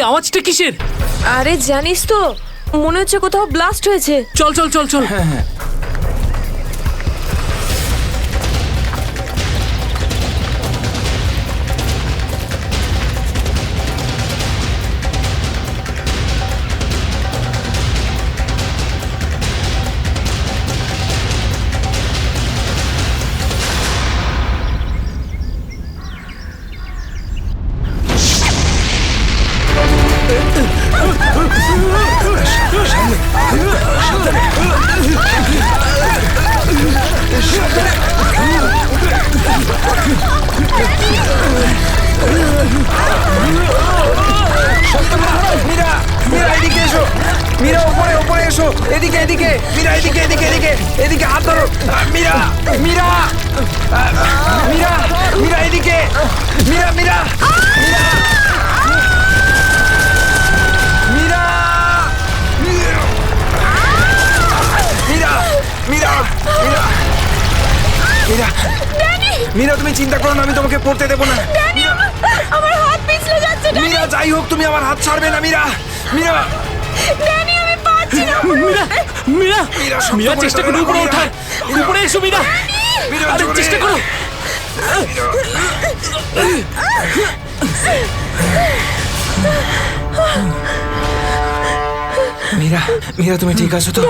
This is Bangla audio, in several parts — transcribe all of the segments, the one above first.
আওয়াজটা কিসের? আরে জানিস তো, মনে হচ্ছে কোথাও ব্লাস্ট হয়েছে। চল চল চল চল। হ্যাঁ হ্যাঁ মীরা, মীরা এদিকে এসো। মীরা উপরে উপরে এসো। এদিকে এদিকে মীরা, এদিকে এদিকে এদিকে এদিকে হাত ধরো। মীরা, মীরা, মীরা, মীরা এদিকে। মীরা, মীরা, মীরা, মীরা, মীরা, মীরা, মীরা, মীরা তুমি চিন্তা করো না, আমি তোমাকে পড়তে দেবো না। আমার হাত পিছলে যাচ্ছে। মীরা যাই হোক তুমি আমার হাত ছাড়বে না। মীরা, মীরা, ড্যানি আমি পাচ্ছি না। মীরা মীরা মীরা, শক্ত মীরা করে চেষ্টা ধরো করো না, উপরে মীরা। ওঠার। উপরে এসো মীরা, মীরা, আরে জোরে। চেষ্টা করো। মীরা, মীরা তুমি ঠিক আছো তো?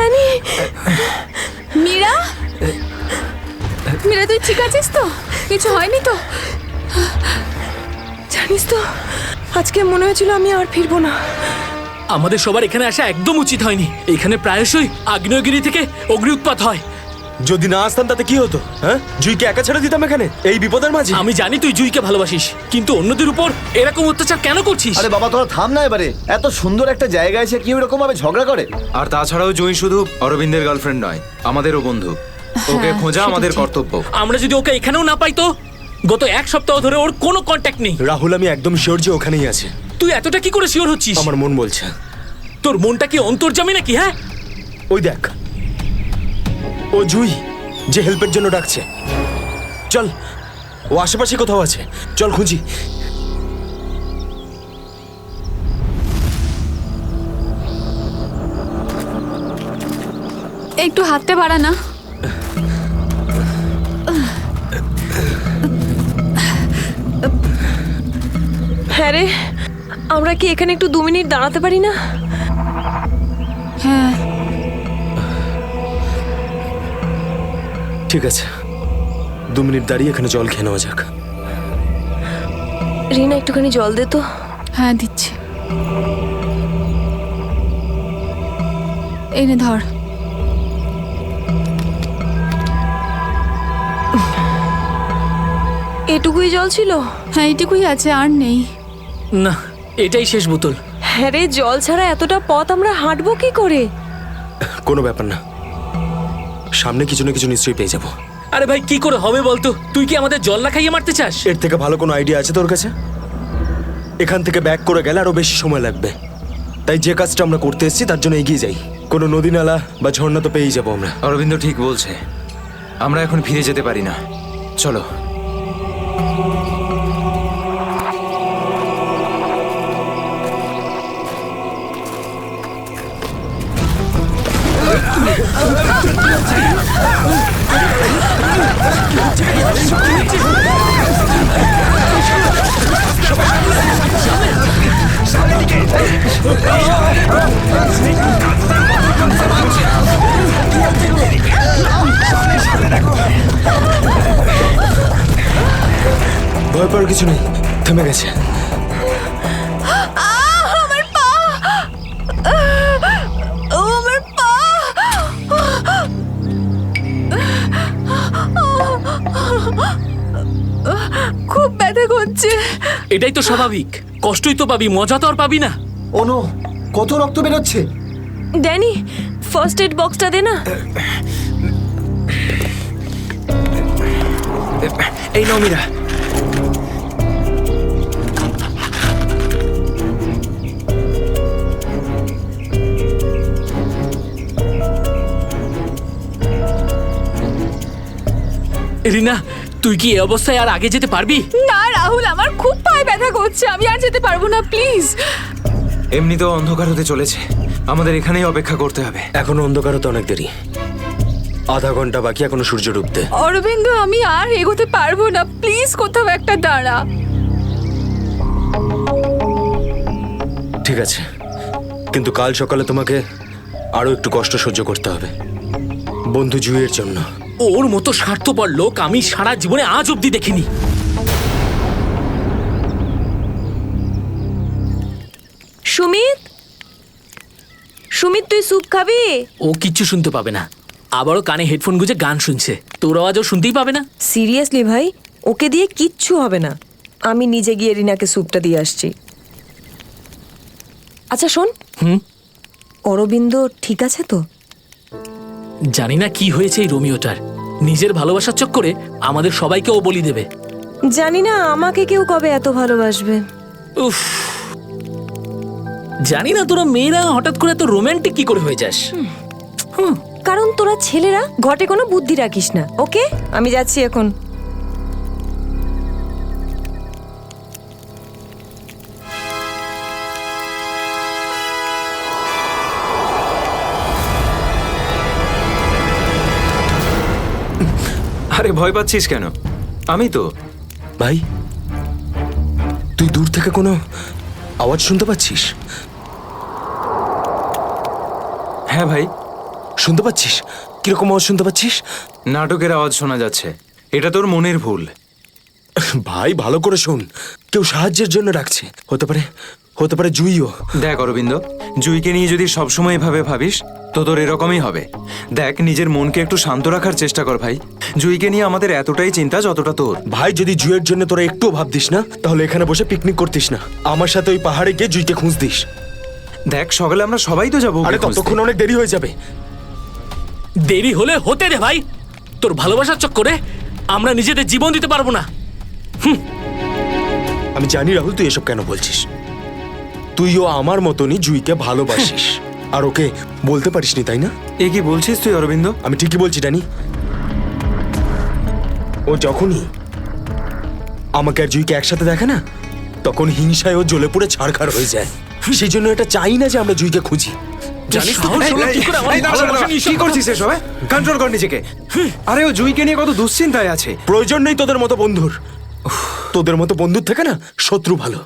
মীরা, মীরা তুই ঠিক আছিস তো? কিছু হয়নি তো? জানিস তো, আজকে মনে হয়েছিল আমি আর ফিরবো না। আমাদের সবার এখানে আসা একদম উচিত হয়নি। এখানে প্রায়শই আগ্নেয়গিরি থেকে অগ্নি উৎপাত হয়। যদি না আসতাম তাতে কি হতো? হ্যাঁ, জুইকে একা ছেড়ে দিতাম এখানে এই বিপদের মাঝে? আমি জানি তুই জুইকে ভালোবাসিস, কিন্তু অন্যদের উপর এরকম অত্যাচার কেন করছিস? আরে বাবা তোরা থাম না এবারে। এত সুন্দর একটা জায়গায় এসে কেউ এরকম ভাবে ঝগড়া করে? আর তাছাড়াও জুঁই শুধু অরবিন্দের গার্লফ্রেন্ড নয়, আমাদেরও বন্ধু। ওকে খোঁজা আমাদের কর্তব্য। আমরা যদি ওকে এখানেও না পাই তো? গত এক সপ্তাহ ধরে ওর কোনো কন্ট্যাক্ট নেই। রাহুল, আমি একদম শিওর যে ওখানেই আছে। তুই এতটা কি করে শিওর হচ্ছিস? আমার মন বলছে। তোর মনটা কি অন্তর্যামী নাকি? হ্যাঁ, ওই দেখ, ও জুই যে হেল্পের জন্য ডাকছে। চল, ও আশেপাশে কোথাও আছে, চল খুঁজি। একটু হাতটা বাড়া না। হ্যাঁ রে, আমরা কি এখানে একটু 2 মিনিট দাঁড়াতে পারি না? হ্যাঁ, ঠিক আছে, 2 মিনিট দাঁড়িয়ে এখানে জল খেয়ে নেওয়া যাক। রিনা একটুখানি জল দে তো। হ্যাঁ দিচ্ছি। এই নে ধর। এটুকুই জল ছিল? হ্যাঁ এইটুকুই আছে, আর নেই। না এটাই শেষ বোতল। হ্যাঁ রে, জল ছাড়া এতটা পথ আমরা হাঁটবো কি করে? কোনো ব্যাপার না, সামনে কিছু না কিছু নিশ্চয়ই পেয়ে যাবো। আরে ভাই কি করে হবে বলতো? তুই কি আমাদের জল না খাইয়ে মারতে চাস? এর থেকে ভালো কোনো আইডিয়া আছে তোর কাছে? এখান থেকে ব্যাক করে গেলে আরো বেশি সময় লাগবে। তাই যে কাজটা আমরা করতে এসেছি তার জন্য এগিয়ে যাই। কোনো নদী নালা বা ঝর্ণা তো পেয়েই যাবো আমরা। অরবিন্দ ঠিক বলছে, আমরা এখন ফিরে যেতে পারি না। চলো। ভয় পাওয়ার কিছু নেই, থেমে গেছে। আমার পা, আমার পা। খুব ব্যথা করছে। এটাই তো স্বাভাবিক, কষ্টই তো পাবি, মজা তো আর পাবি না। ও নো, কত রক্ত বেরোচ্ছে। ড্যানি, ফার্স্ট এড বক্সটা দে না। এই নাও মীরা। রিনা, তুই কি এই অবস্থায় আর আগে যেতে পারবি? না রাহুল, আমার খুব পায়ে ব্যথা করছে, আমি আর যেতে পারবো না, প্লিজ। এমনিতেও অন্ধকার হতে চলেছে, আমাদের এখানেই অপেক্ষা করতে হবে। এখনো অন্ধকার হতে অনেক দেরি, আধা ঘন্টা বাকি এখনো সূর্য ডুবতে। অরবিন্দ, আমি আর এগোতে পারবো না, প্লিজ কোথাও একটা দাঁড়া। ঠিক আছে, কিন্তু কাল সকালে তোমাকে আরো একটু কষ্ট সহ্য করতে হবে বন্ধু জুইয়ের জন্য। ওর মতো স্বার্থপর লোক আমি সারা জীবনে আজ অব্দি দেখিনি। সুমিত, সুমিত তুই স্যুপ খাবি? ও কিচ্ছু শুনতে পাবে না, আবারও কানে হেডফোন গুঁজে গান শুনছে, তোর আওয়াজও শুনতেই পাবে না। সিরিয়াসলি ভাই, ওকে দিয়ে কিচ্ছু হবে না। আমি নিজে গিয়ে রিনাকে স্যুপটা দিয়ে আসছি। আচ্ছা শোন, অরবিন্দ ঠিক আছে তো? জানি না কি হয়েছে এই রোমিওটার, নিজের ভালোবাসার চক্করে আমাদের সবাইকে ও বলি দেবে। জানি না আমাকে কেউ কবে এত ভালোবাসবে। উফ, জানি না তোরা মেয়েরা হঠাৎ করে এত রোমান্টিক কি করে হয়ে যাস। কারণ তোরা ছেলেরা ঘটে কোনো বুদ্ধি রাখিস না। ওকে, আমি যাচ্ছি এখন। আরে ভয় পাচ্ছিস কেন? আমি তো। ভাই, তুই দূর থেকে কোনো আওয়াজ শুনতে পাচ্ছিস? হ্যাঁ ভাই, শুনতে পাচ্ছিস? কিরকম আওয়াজ শুনতে পাচ্ছিস? নাটকের আওয়াজ শোনা যাচ্ছে। এটা তোর মনের ভুল। ভাই ভালো করে শোন, কেউ সাহায্যের জন্য ডাকছে। হতে পারে জুইও। দেখ অরবিন্দ, জুইকে নিয়ে যদি সবসময় এভাবে ভাবিস তো তোর এরকমই হবে। দেখ, নিজের মনকে একটু শান্ত রাখার চেষ্টা কর ভাই। জুইকে নিয়ে আমাদের এতটাই চিন্তা যতটা তোর। ভাই, যদি জুইয়ের জন্য তোরা একটুও ভাবতিস না, তাহলে এখানে বসে পিকনিক করতিস না। আমার সাথে ওই পাহাড়ে গিয়ে জুইকে খুঁজতিস। দেখ, সকালে আমরা সবাই তো যাবো। আরে ততক্ষণ অনেক দেরি হয়ে যাবে। দেরি হলে হতে দে ভাই, তোর ভালোবাসার চক্করে আমরা নিজেদের জীবন দিতে পারবো না। আমি জানি রাহুল, তুই এসব কেন বলছিস। তুইও আমার মতনই জুইকে ভালোবাসিস, আর ওকে বলতে পারিসনি, তাই না? এ কি বলছিস তুই অরবিন্দ? আমি ঠিকই বলছি ডানি। ও যখনই আমাকে আর জুইকে একসাথে দেখে না, তখন হিংসায় ও জ্বলে পুড়ে ছাড়খাড় হয়ে যায়। সেই জন্য এটা চাই না যে আমরা জুইকে খুঁজি। জানিস তো সাহস হলো কি করে আমার ভালোবাসা নিয়ে কি করছিস এসব? কন্ট্রোল কর নিজেকে। আরে ও জুইকে নিয়ে কত দুশ্চিন্তায় আছে। প্রয়োজন নেই তোদের মতো বন্ধুর। তোদের মতো বন্ধুর থেকে না শত্রু ভালো।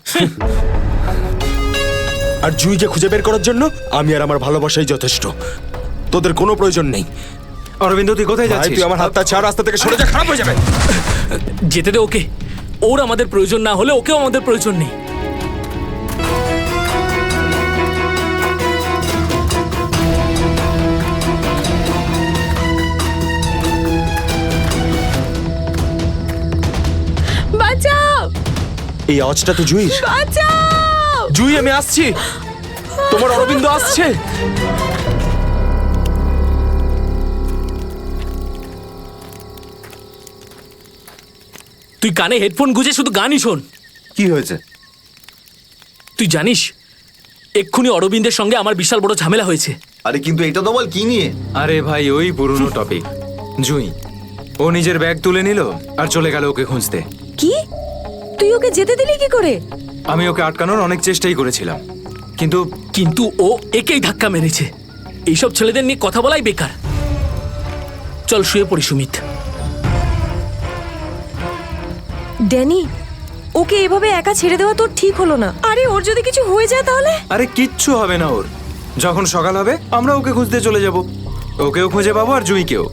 আর জুইকে খুঁজে বের করার জন্য আমি আর আমার ভালোবাসাই যথেষ্ট। তোদের কোনো প্রয়োজন নেই। অরবিন্দ, তুই কোথায় ভাই, যাচ্ছিস? তুই আমার হাতটা ছাড়, রাস্তা থেকে সরে যা, খারাপ হয়ে যাবে। যেতে দে ওকে, ওর আমাদের প্রয়োজন না হলে ওকেও আমাদের প্রয়োজন নেই। বাঁচাও, এই আওয়াজটা তো জুই। বাঁচাও। জুই, আমি আসছি। তোমার অরবিন্দ আসছে। তুই কানে হেডফোন গুঁজে শুধু গানই শোন। কি হয়েছে? তুই জানিস এক্ষুনি অরবিন্দের সঙ্গে আমার বিশাল বড় ঝামেলা হয়েছে। আরে কিন্তু এটা তো বল, কি নিয়ে? আরে ভাই, ওই পুরনো টপিক। জুই ও নিজের ব্যাগ তুলে নিল আর চলে গেল ওকে খুঁজতে। কি? তুই ওকে যেতে দিলি কি করে? আমি ওকে আটকানোর অনেক চেষ্টাই করেছিলাম, কিন্তু কিন্তু ও একেই ধাক্কা মেরেছে। এইসব ছেলেদের নিয়ে কথা বলাই বেকার। চল শুয়ে পড়ি সুমিত। ড্যানি, ওকে এভাবে একা ছেড়ে দেওয়া তোর ঠিক হলো না। আরে ওর যদি কিছু হয়ে যায় তাহলে? আরে কিচ্ছু হবে না ওর। যখন সকাল হবে আমরা ওকে খুঁজতে চলে যাব। ওকেও খুঁজে পাবো আর জুইকেও।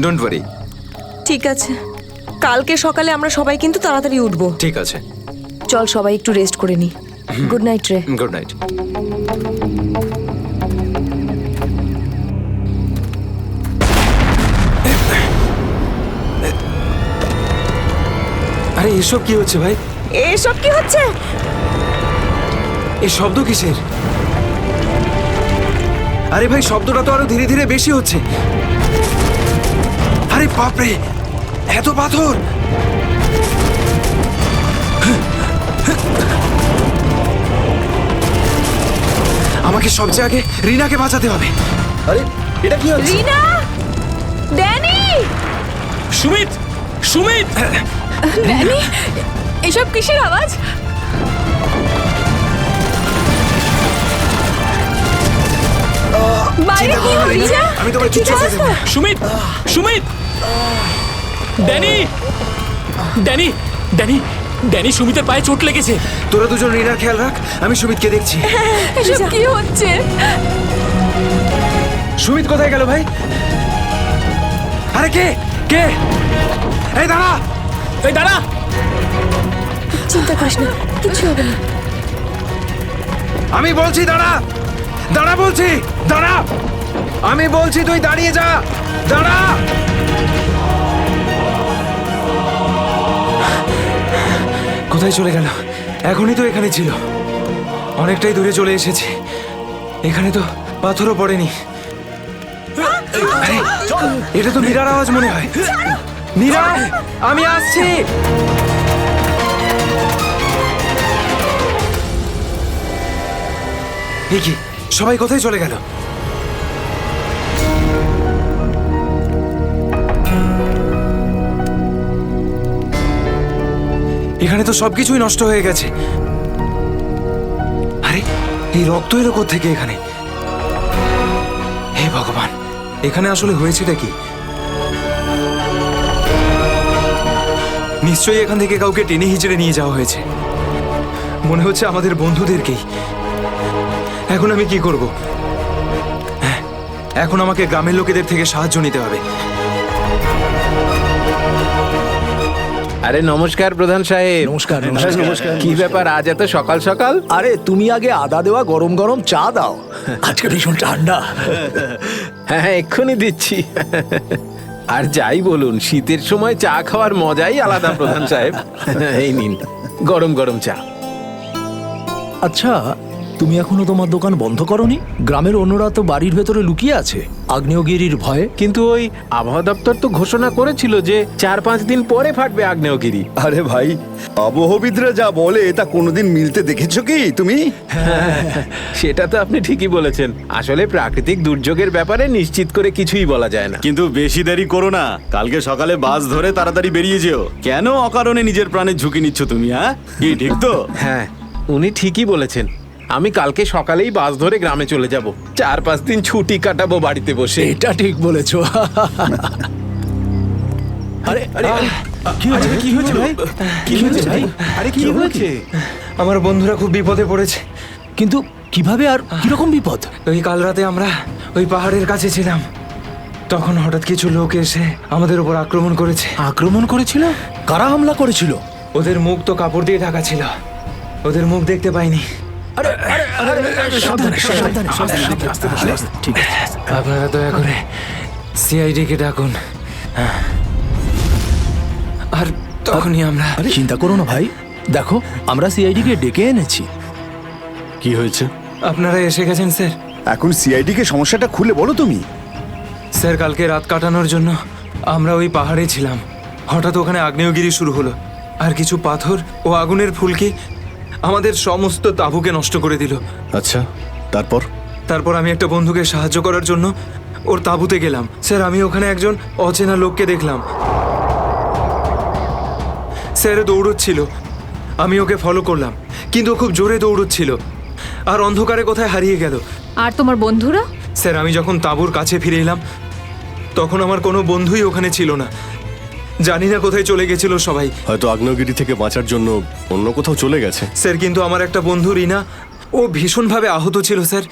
Don't worry. ঠিক আছে, কালকে সকালে আমরা সবাই কিন্তু তাড়াতাড়ি উঠবো। ঠিক আছে, চল সবাই একটু রেস্ট করে নি। গুড নাইট রে। Good night. আরে এসব কি হচ্ছে ভাই? এসব কি হচ্ছে? এই শব্দ কিসের? আরে ভাই, শব্দটা তো আরো ধীরে ধীরে বেশি হচ্ছে। আরে বাপরে, এত পাথর! আমাকে সবচেয়ে আগে রিনাকে বাঁচাতে হবে। আরে এটা কি হচ্ছে? রিনা, ড্যানি, সুমিত, সুমিত! ড্যানি, এসব কিসের আওয়াজ? বাইরে কি হচ্ছে? আমি তোমার কিচ্ছু হতে দেব না। Sumit Sumit Danny Danny Danny Danny সুমিতের পায়ে চোট লেগেছে। তোরা দুজন রিনার খেয়াল রাখ, আমি সুমিতকে দেখছি। এসব কি হচ্ছে? সুমিত কোথায় গেল ভাই? আরে কে কে? এই দাঁড়া! এই দাঁড়া। চিন্তা করিস না, কিচ্ছু হবে না। আমি বলছি দাঁড়া! দাঁড়া বলছি! দাঁড়া! আমি বলছি তুই দাঁড়িয়ে যা! দাঁড়া! কোথায় চলে গেল? এখনই তো এখানে ছিল। অনেকটাই দূরে চলে এসেছি। এখানে তো পাথরও পড়েনি। আরে, এটা তো মীরার আওয়াজ মনে হয়। মীরা, আমি আসছি। এ কি, সবাই কোথায় চলে গেল? এখানে তো সবকিছুই নষ্ট হয়ে গেছে। আরে, এই রক্ত এলো কোত্থেকে এখানে? হে ভগবান, এখানে আসলে হয়েছেটা কি? নিশ্চয়ই এখান থেকে কাউকে টেনে হিচড়ে নিয়ে যাওয়া হয়েছে। মনে হচ্ছে আমাদের বন্ধুদেরকেই। এখন আমি কি করব? হ্যাঁ, এখন আমাকে গ্রামের লোকেদের থেকে সাহায্য নিতে হবে। আরে নমস্কার প্রধান সাহেব। নমস্কার নমস্কার। কি ব্যাপার আজ এত সকাল সকাল? আরে তুমি আগে আদা দেওয়া গরম গরম চা দাও, আজকে ভীষণ ঠান্ডা। হ্যাঁ এক্ষুনি দিচ্ছি। আর যাই বলুন, শীতের সময় চা খাওয়ার মজাই আলাদা প্রধান সাহেব। এই নিন গরম গরম চা। আচ্ছা, তুমি এখনো তোমার দোকান বন্ধ করনি? গ্রামের অন্যরা তো বাড়ির ভেতরে লুকিয়ে আছে আগ্নেয়গিরির ভয়ে। কিন্তু ওই আবহাওয়া দপ্তর তো ঘোষণা করেছিল যে 4-5 দিন পরে ফাটবে আগ্নেয়গিরি। আরে ভাই, আবহবিদরা যা বলে তা কোনোদিন মিলতে দেখেছো কি তুমি? সেটা তো আপনি ঠিকই বলেছেন। আসলে প্রাকৃতিক দুর্যোগের ব্যাপারে নিশ্চিত করে কিছুই বলা যায় না। কিন্তু বেশি দেরি করো না, কালকে সকালে বাস ধরে তাড়াতাড়ি বেরিয়ে যেও। কেন অকারণে নিজের প্রাণের ঝুঁকি নিচ্ছ তুমি? হ্যাঁ, কি ঠিক তো? হ্যাঁ, উনি ঠিকই বলেছেন। আমি কালকে সকালেই বাস ধরে গ্রামে চলে যাব। 4-5 দিন ছুটি কাটাবো বাড়িতে বসে। এটা ঠিক বলেছো। আরে আরে কি হয়েছে? কি হয়েছে ভাই? কি হয়েছে ভাই? আরে কি হয়েছে? আমার বন্ধুরা খুব বিপদে পড়েছে। কিন্তু কিভাবে আর কিরকম বিপদ? ওই কাল রাতে আমরা ওই পাহাড়ের কাছে ছিলাম, তখন হঠাৎ কিছু লোক এসে আমাদের উপর আক্রমণ করেছে। আক্রমণ করেছিল? কারা হামলা করেছিল? ওদের মুখ তো কাপড় দিয়ে ঢাকা ছিল, ওদের মুখ দেখতে পাইনি। আরে আরে আরে সাবধানে সাবধানে সাবধানে, আস্তে আস্তে আস্তে। ঠিক আছে। আপনারা দয়া করে সিআইডি কে ডাকুন। আর তখনই আমরা আরে চিন্তা করো না ভাই, দেখো আমরা সিআইডি কে ডেকে এনেছি। কি হয়েছে? আপনারা এসে গেছেন স্যার। এখন সিআইডি কে সমস্যাটা খুলে বলো তুমি। স্যার, কালকে রাত কাটানোর জন্য আমরা ওই পাহাড়ে ছিলাম। হঠাৎ ওখানে আগ্নেয়গিরি শুরু হলো, আর কিছু পাথর ও আগুনের ফুলকি আমাদের সমস্ত তাঁবুকে নষ্ট করে দিল। আচ্ছা, তারপর? তারপর আমি একটা বন্ধুকে সাহায্য করার জন্য ওর তাঁবুতে গেলাম। স্যার, আমি ওখানে একজন অচেনা লোককে দেখলাম। স্যার দৌড়চ্ছিল, আমি ওকে ফলো করলাম, কিন্তু ও খুব জোরে দৌড়চ্ছিল আর অন্ধকারে কোথায় হারিয়ে গেল। আর তোমার বন্ধুরা? স্যার, আমি যখন তাঁবুর কাছে ফিরে এলাম তখন আমার কোনো বন্ধুই ওখানে ছিল না। জানি না কোথায় চলে গেছিল সবাই। হয়তো আগ্নেয়গিরি থেকে বাঁচার জন্য অন্য কোথাও চলে গেছে। স্যার, কিন্তু আমার একটা বন্ধু রিনা, ও ভীষণভাবে আহত ছিল স্যার।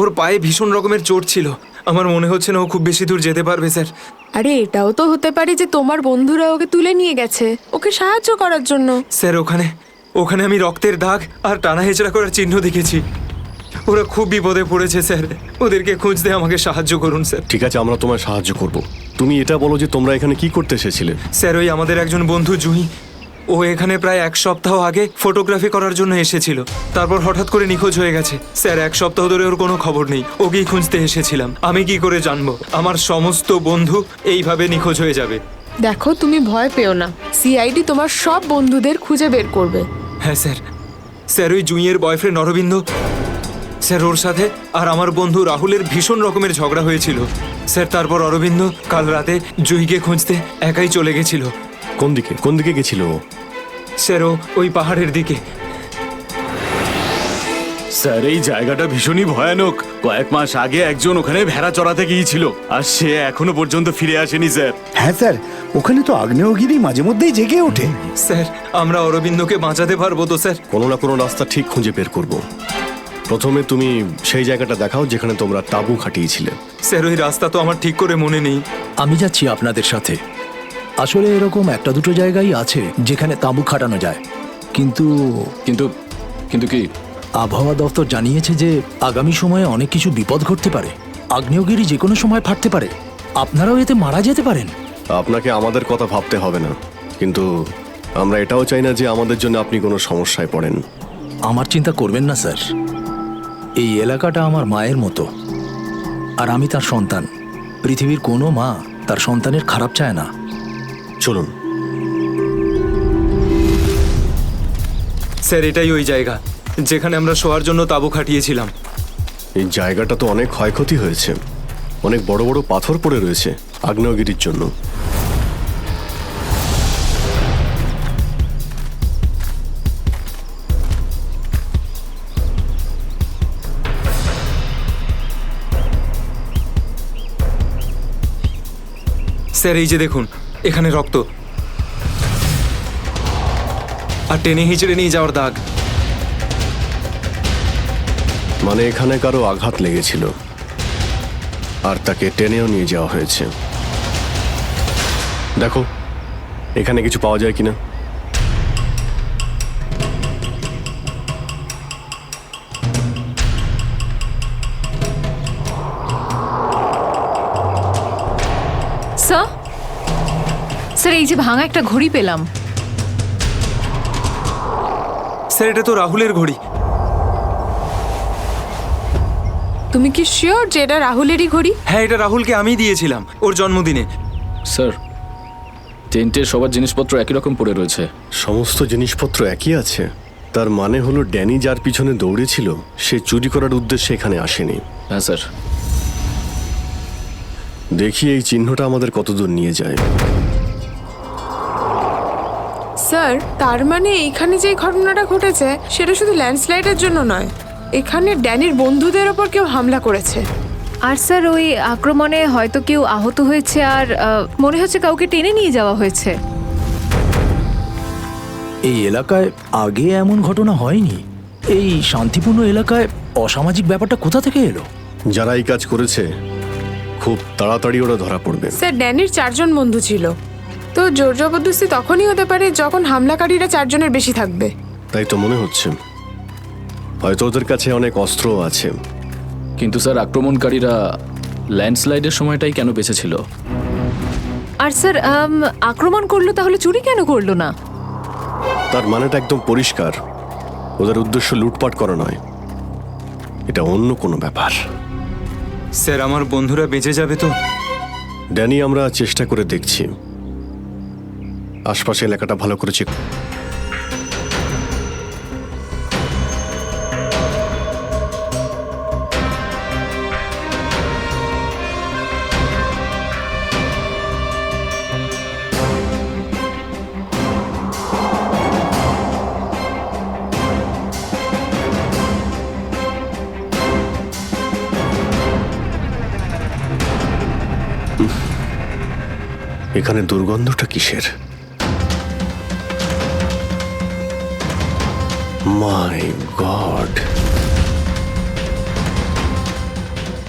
ওর পায়ে ভীষণ রকমের চোট ছিল। আমার মনে হচ্ছে না ও খুব বেশি দূর যেতে পারবে স্যার। আরে এটাও তো হতে পারে যে তোমার বন্ধুরা ওকে তুলে নিয়ে গেছে ওকে সাহায্য করার জন্য। স্যার, ওখানে আমি রক্তের দাগ আর টানা হেঁচড়া করার চিহ্ন দেখেছি। ওরা খুব বিপদে পড়েছে স্যার, ওদেরকে খুঁজতে আমাকে সাহায্য করুন স্যার। ঠিক আছে, আমরা তোমায় সাহায্য করব। তুমি এটা বলো যে তোমরা এখানে কি করতে এসেছিলে? স্যার, ওই আমাদের একজন বন্ধু জুহি, ও এখানে প্রায় 1 সপ্তাহ আগে ফটোগ্রাফি করার জন্য এসেছিল। তারপর হঠাৎ করে নিখোঁজ হয়ে গেছে স্যার। 1 সপ্তাহ ধরে ওর কোনো খবর নেই। ওকেই খুঁজতে এসেছিলাম। আমি কি করে জানবো আমার সমস্ত বন্ধু এইভাবে নিখোঁজ হয়ে যাবে? দেখো, তুমি ভয় পেও না, সিআইডি তোমার সব বন্ধুদের খুঁজে বের করবে। হ্যাঁ স্যার। স্যার, ওই জুঁইয়ের বয়ফ্রেন্ড অরবিন্দ স্যার, ওর সাথে আর আমার বন্ধু রাহুলের ভীষণ রকমের ঝগড়া হয়েছিল স্যার। তারপর অরবিন্দ কাল রাতে জুঁইকে খুঁজতে একাই চলে গেছিল। কোন দিকে গেছিল ও? স্যার, ওই পাহাড়ের দিকে। স্যার এই জায়গাটা ভীষণই ভয়ানক। কয়েক মাস আগে একজন ওখানে ভেড়া চড়াতে গিয়েছিল আর সে এখনো পর্যন্ত ফিরে আসেনি স্যার। হ্যাঁ স্যার, ওখানে তো আগ্নেয়গিরি মাঝে মধ্যেই জেগে ওঠে। স্যার আমরা অরবিন্দকে বাঁচাতে পারবো তো স্যার? কোনো না কোনো রাস্তা ঠিক খুঁজে বের করব। প্রথমে তুমি সেই জায়গাটা দেখাও যেখানে তোমরা তাঁবু খাটিয়েছিলে। স্যার ওই রাস্তা তো আমার ঠিক করে মনে নেই। আমি যাচ্ছি আপনাদের সাথে। আসলে এরকম একটা দুটো জায়গায় আছে যেখানে তাঁবু খাটানো যায়, কিন্তু কিন্তু কিন্তু কি? আবহাওয়া দপ্তর জানিয়েছে যে আগামী সময়ে অনেক কিছু বিপদ ঘটতে পারে। আগ্নেয়গিরি যে কোনো সময় ফাটতে পারে, আপনারাও এতে মারা যেতে পারেন। আপনাকে আমাদের কথা ভাবতে হবে না, কিন্তু আমরা এটাও চাই না যে আমাদের জন্য আপনি কোনো সমস্যায় পড়েন। আমার চিন্তা করবেন না স্যার, এই এলাকাটা আমার মায়ের মতো, আর আমি তার সন্তান। পৃথিবীর কোনো মা তার সন্তানের খারাপ চায় না। চলুন। স্যার এটাই ওই জায়গা যেখানে আমরা শোয়ার জন্য তাঁবু খাটিয়েছিলাম। এই জায়গাটা তো অনেক ক্ষয়ক্ষতি হয়েছে, অনেক বড় বড় পাথর পড়ে রয়েছে আগ্নেয়গিরির জন্য। স্যার এই যে দেখুন, এখানে রক্ত আর টেনে হিচড়ে নিয়ে যাওয়ার দাগ। মানে এখানে কারো আঘাত লেগেছিল আর তাকে টেনেও নিয়ে যাওয়া হয়েছে। দেখো এখানে কিছু পাওয়া যায় কিনা। স্যার স্যার এই যে ভাঙা একটা ঘড়ি পেলাম। স্যার এটা তো রাহুলের ঘড়ি। তুমি কি শিওর যে এটা রাহুলেরই ঘড়ি? হ্যাঁ এটা রাহুলকে আমিই দিয়েছিলাম ওর জন্মদিনে। স্যার টেন্টের সবার জিনিসপত্র একই রকম পড়ে রয়েছে। সমস্ত জিনিসপত্র একই আছে, তার মানে হলো ড্যানি যার পিছনে দৌড়েছিল সে চুরি করার উদ্দেশ্যে এখানে আসেনি। হ্যাঁ স্যার। দেখি এই চিহ্নটা আমাদের কতদূর নিয়ে যায়। স্যার তার মানে এইখানে যে ঘটনাটা ঘটেছে সেটা শুধু ল্যান্ডস্লাইডের জন্য নয়, এখানে ড্যানির বন্ধুদের ওপর কেউ হামলা করেছে। আর স্যার ওই আক্রমণে হয়তো কেউ আহত হয়েছে, আর মনে হচ্ছে কাউকে টেনে নিয়ে যাওয়া হয়েছে। এই এলাকায় আগে এমন ঘটনা হয়নি। এই শান্তিপূর্ণ এলাকায় অসামাজিক ব্যাপারটা কোথা থেকে এলো? যারা এই কাজ করেছে খুব তাড়াতাড়ি ওরা ধরা পড়বে। স্যার ড্যানির 4 জন বন্ধু ছিল, তো জোর জবরদস্তি তখনই হতে পারে যখন হামলাকারীরা 4 জনের বেশি থাকবে। তাই তো মনে হচ্ছে, হয়তো ওদের কাছে অনেক অস্ত্র আছে। কিন্তু স্যার আক্রমণকারীরা ল্যান্ডস্লাইডের সময়টাই কেন বেঁচেছিল? আর স্যার আক্রমণ করলো তাহলে চুরি কেন করলো না? তার মানেটা একদম পরিষ্কার, ওদের উদ্দেশ্য লুটপাট করা নয়, এটা অন্য কোনো ব্যাপার। স্যার আমার বন্ধুরা বেঁচে যাবে তো? ড্যানি আমরা চেষ্টা করে দেখছি, আশপাশে এলাকাটা ভালো করে চেক। এখানে দুর্গন্ধটা কিসের? মাই গড!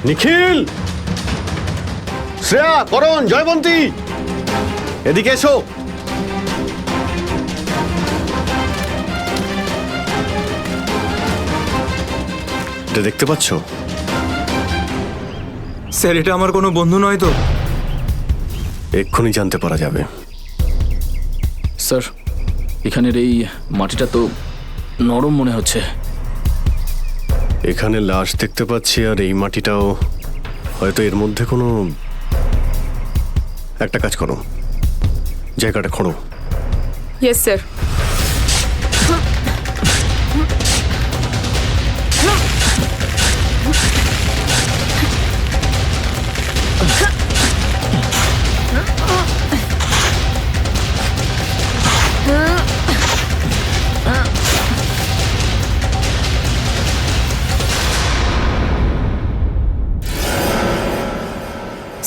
নিখিল, শ্রেয়া, করণ, জয়বন্তী, এদিকে এসো। এটা দেখতে পাচ্ছ? স্যার এটা আমার কোনো বন্ধু নয় তো? এক্ষুনি জানতে পারা যাবে। স্যার এখানের এই মাটিটা তো নরম মনে হচ্ছে। এখানে লাশ দেখতে পাচ্ছি, আর এই মাটিটাও হয়তো এর মধ্যে কোনো একটা কাজ করো, জায়গাটা খোঁড়ো। Yes sir.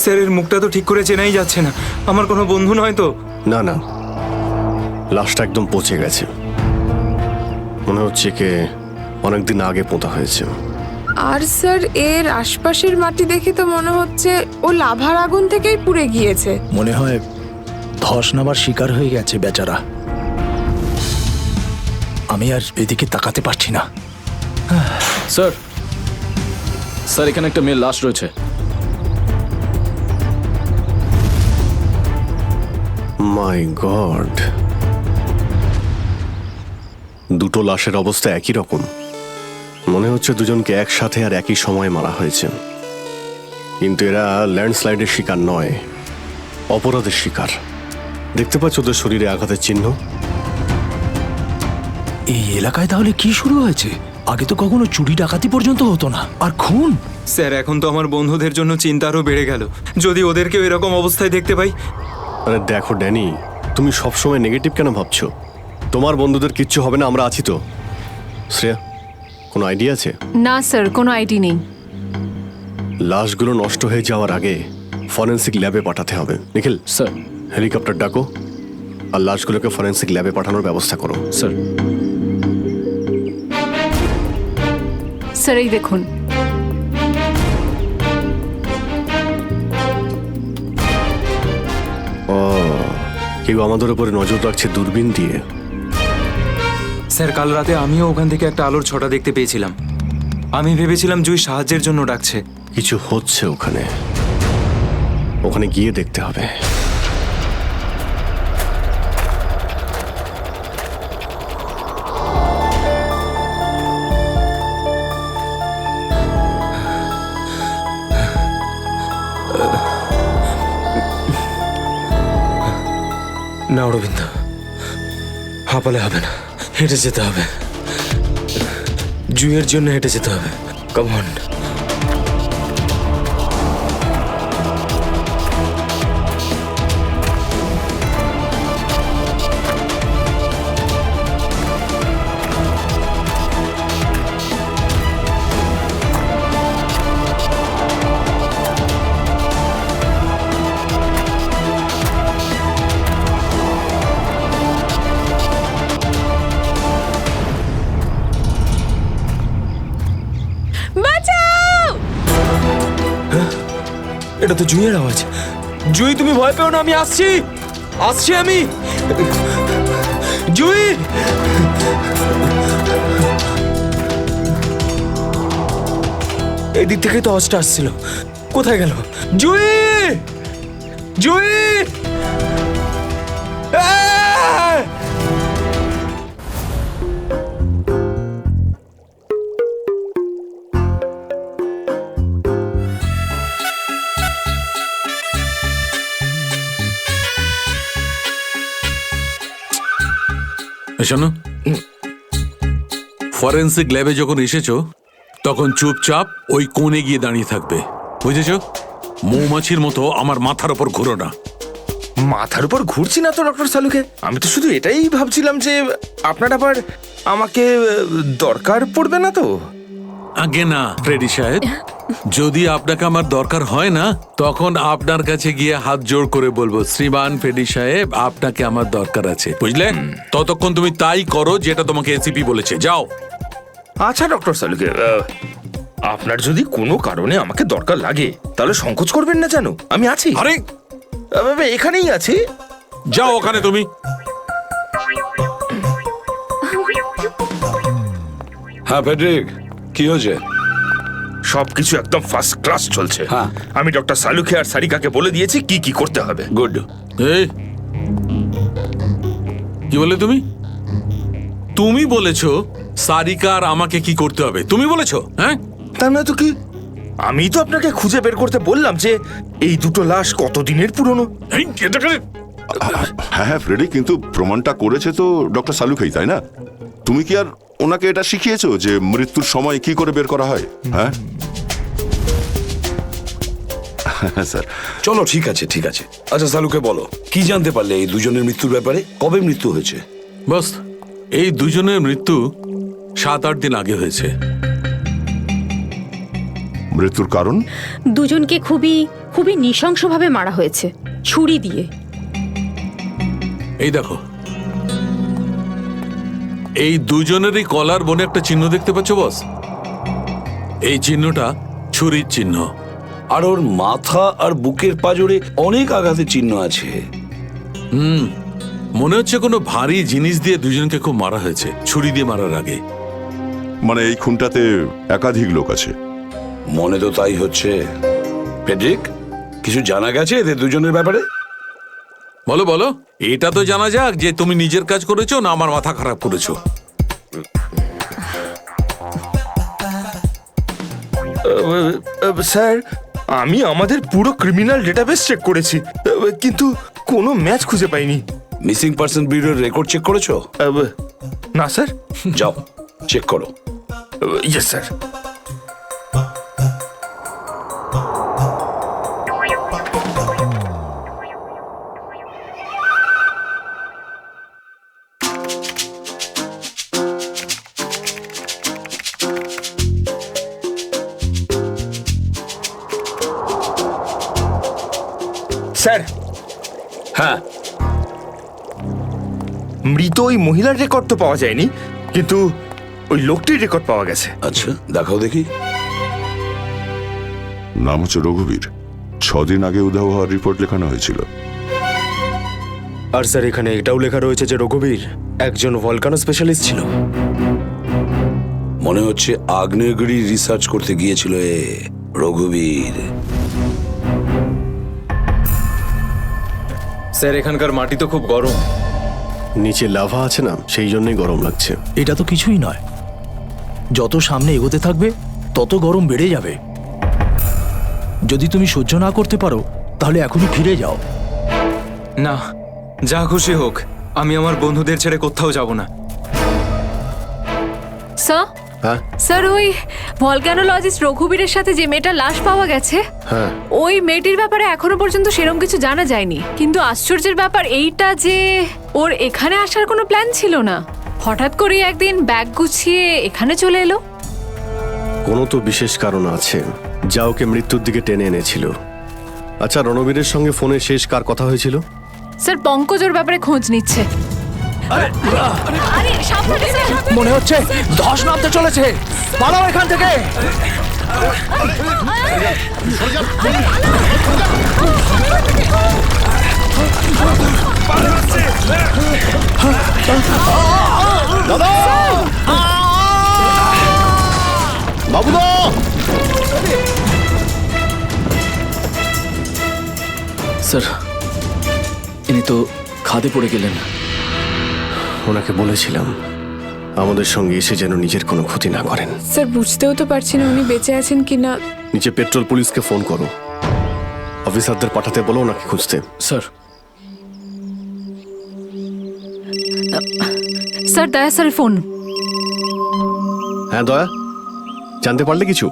স্যারের মুখটা তো ঠিক করে চেনাই যাচ্ছে না। আমার কোনো বন্ধু নয় তো? না না, লাশটা একদম পচে গেছে, মনে হচ্ছে কে অনেকদিন আগে পোঁতা হয়েছে। আর স্যার এর আশপাশের মাটি দেখে তো মনে হচ্ছে ও লাভার আগুন থেকেই পুড়ে গিয়েছে। মনে হয় ধস নামার শিকার হয়ে গেছে বেচারা। আমি আর এদিকে তাকাতে পারছি না। স্যার স্যার এখানে একটা মেয়ের লাশ রয়েছে। মাই গড, দুটো লাশের অবস্থা একই রকম। মনে হচ্ছে দুজনকে একসাথে আর একই সময় মারা হয়েছে। কিন্তু এরা ল্যান্ডস্লাইডের শিকার নয়, অপরাধের শিকার। দেখতে পাচ্ছ ওদের শরীরে আঘাতের চিহ্ন? এই এলাকায় তাহলে কি শুরু হয়েছে? আগে তো কখনো চুরি ডাকাতি পর্যন্ত হতো না, আর খুন! স্যার এখন তো আমার বন্ধুদের জন্য চিন্তা আরও বেড়ে গেল। যদি ওদেরকেও এরকম অবস্থায় দেখতে পাই। আরে দেখো ড্যানি, তুমি সবসময় নেগেটিভ কেন ভাবছো? তোমার বন্ধুদের কিচ্ছু হবে না, আমরা আছি তো। শ্রেয়া, কোনো আইডিয়া আছে? না স্যার, কোনো আইডি নেই। লাশগুলো নষ্ট হয়ে যাওয়ার আগে ফরেন্সিক ল্যাবে পাঠাতে হবে। নিখিল স্যার। হেলিকপ্টার ডাকো আর লাশগুলোকে ফরেন্সিক ল্যাবে পাঠানোর ব্যবস্থা করো। স্যার। স্যার এই দেখুন। ও, কেউ আমাদের উপরে নজর রাখছে দূরবীন দিয়ে। স্যার কাল রাতে আমিও ওখান থেকে একটা আলোর ছটা দেখতে পেয়েছিলাম। আমি ভেবেছিলাম জুই সাহায্যের জন্য ডাকছে। কিছু হচ্ছে ওখানে, ওখানে গিয়ে দেখতে হবে। না অরবিন্দ, হাঁপালে হবে না, হেঁটে যেতে হবে। জুইয়ের জন্য হেঁটে যেতে হবে। Come on. এটা তো জুইয়ের আওয়াজ। জুই তুমি ভয় পেও না, আমি আসছি, আসছি আমি। জুই, এই দিক থেকে তো আওয়াজটা আসছিল, কোথায় গেল? জুই, জুই! শোনো, ফরেন্সিক ল্যাবে যখন এসেছো তখন চুপচাপ ওই কোণে গিয়ে দাঁড়িয়ে থাকবে, বুঝেছো? মৌমাছির মতো আমার মাথার উপর ঘুরো না। মাথার উপর ঘুরছি না তো ডক্টর সালুকে। আমি তো শুধু এটাই ভাবছিলাম যে আপনার আবার আমাকে দরকার পড়বে না তো? আগে না ফ্রেডি সাহেব, যদি আপনাকে আমার দরকার হয় না তখন আপনার কাছে গিয়ে হাত জোড় করে বলবো, শ্রীমান ফ্রেডি সাহেব আপনাকে আমার দরকার আছে, বুঝলে? ততক্ষণ তুমি তাই করো যেটা তোমাকে এসিপি বলেছে, যাও। আচ্ছা ডক্টর সালুকে, আপনার যদি কোনো কারণে আমাকে দরকার লাগে তাহলে সংকোচ করবেন না, জানো আমি আছি। আরে এখানেই আছি, যাও ওখানে তুমি। হ্যাঁ ফেডরিক, কি হয়েছে? সবকিছু একদম ফার্স্ট ক্লাস চলছে। আমি ডক্টর সালুকে আর সারিকাকে বলে দিয়েছি কি কি করতে হবে। গুড। এই কি বলে তুমি? তুমি বলেছো সারিকা আর আমাকে কি করতে হবে? তুমি বলেছো? হ্যাঁ, তা না তো কি? আমি তো আপনাকে খুঁজে বের করতে বললাম যে এই দুটো লাশ কতদিনের পুরনো। হ্যাঁ হ্যাঁ ফ্রেডি, কিন্তু প্রমাণটা করেছে তো ডক্টর সালুকেই, তাই না? তুমি কি আর ওনাকে এটা শিখিয়েছো যে মৃত্যুর সময় কি করে বের করা হয়? হ্যাঁ স্যার। চলো ঠিক আছে, ঠিক আছে। আচ্ছা সালুকে বলো, কি জানতে পারলে এই দুজনের মৃত্যুর ব্যাপারে? কবে মৃত্যু হয়েছে? বস, এই দুজনের মৃত্যু 7-8 দিন আগে হয়েছে। মৃত্যুর কারণ? দুজনকে খুবই খুবই নৃশংসভাবে মারা হয়েছে, ছুরি দিয়ে। এই দেখো, এই দুজনেরই কলার বনে একটা চিহ্ন দেখতে পাচ্ছ বস? এই চিহ্নটা ছুরির চিহ্ন। আর ওর মাথা আর বুকের পাজরে অনেক আঘাতের চিহ্ন আছে। মনে হচ্ছে কোনো ভারী জিনিস দিয়ে দুজনকে খুব মারা হয়েছে, ছুরি দিয়ে মারার আগে। মানে এই খুনটাতে একাধিক লোক আছে। মনে তো তাই হচ্ছে। ফেডরিক, কিছু জানা গেছে এদের দুজনের ব্যাপারে? বলো বলো, এটা তো জানা যাক যে তুমি নিজের কাজ করেছো না আমার মাথা খারাপ করেছো। স্যার, আমি আমাদের পুরো ক্রিমিনাল ডেটাবেস চেক করেছি, কিন্তু কোনো ম্যাচ খুঁজে পাইনি। মিসিং পার্সন ব্যুরোর রেকর্ড চেক করেছো? না স্যার। যাও চেক করো। Yes sir. স্যার। হ্যাঁ, মৃত ওই মহিলার রেকর্ড তো পাওয়া যায়নি, কিন্তু ওই লোকটির রেকর্ড পাওয়া গেছে। আচ্ছা দেখাও দেখি। নাম হচ্ছে রঘুবীর। 6 দিন আগে উধাও হওয়ার রিপোর্ট লেখানো হয়েছিল। আর স্যার, এখানে এটাও লেখা রয়েছে যে রঘুবীর একজন ভলকানো স্পেশালিস্ট ছিল। মনে হচ্ছে আগ্নেয়গিরি রিসার্চ করতে গিয়েছিল রঘুবীর। স্যার, এখানকার মাটি তো খুব গরম। নিচে লাভা আছে না, সেই জন্যই গরম লাগছে। এটা তো কিছুই নয়, যত সামনে এগোতে থাকবে তত গরম বেড়ে যাবে। যদি তুমি সহ্য না করতে পারো তাহলে এখনই ফিরে যাও। না, যা খুশি হোক, আমি আমার বন্ধুদের ছেড়ে কোথাও যাব না। স্যার, হ্যাঁ স্যার, ওই ভলক্যানোলজিস্ট রঘুবীরের সাথে যে মেয়েটার লাশ পাওয়া গেছে, হ্যাঁ, ওই মেয়েটির ব্যাপারে এখনো পর্যন্ত সেরকম কিছু জানা যায়নি। কিন্তু আশ্চর্যের ব্যাপার এইটা যে ওর এখানে আসার কোনো প্ল্যান ছিল না, হঠাৎ করে একদিন ব্যাগ গুছিয়ে এখানে চলে এলো। কোনো তো বিশেষ কারণ আছে যা ওকে মৃত্যুর দিকে টেনে এনেছিল। আচ্ছা, রণবীরের সঙ্গে ফোনে শেষ কার কথা হয়েছিল? স্যার, পঙ্কজ ওর ব্যাপারে খোঁজ নিচ্ছে। আরে সাবধানে স্যার। মনে হচ্ছে ধস নামতে চলেছে, পালাও এখান থেকে। দাদা, বাবুদা, স্যার, ইনি তো খাদে পড়ে গেলেন। ওনাকে বলেছিলাম আমাদের সঙ্গে এসে যেন নিজের কোনো ক্ষতি না করেন। স্যার, বুঝতেও তো পারছি না উনি বেঁচে আছেন কিনা। নিচে পেট্রোল পুলিশকে ফোন করো, অফিসারদের পাঠাতে বলো ওনাকে খুঁজতে। স্যার। স্যার, দয়া স্যারের ফোন। হ্যাঁ দয়া, জানতে পারলে কিছু?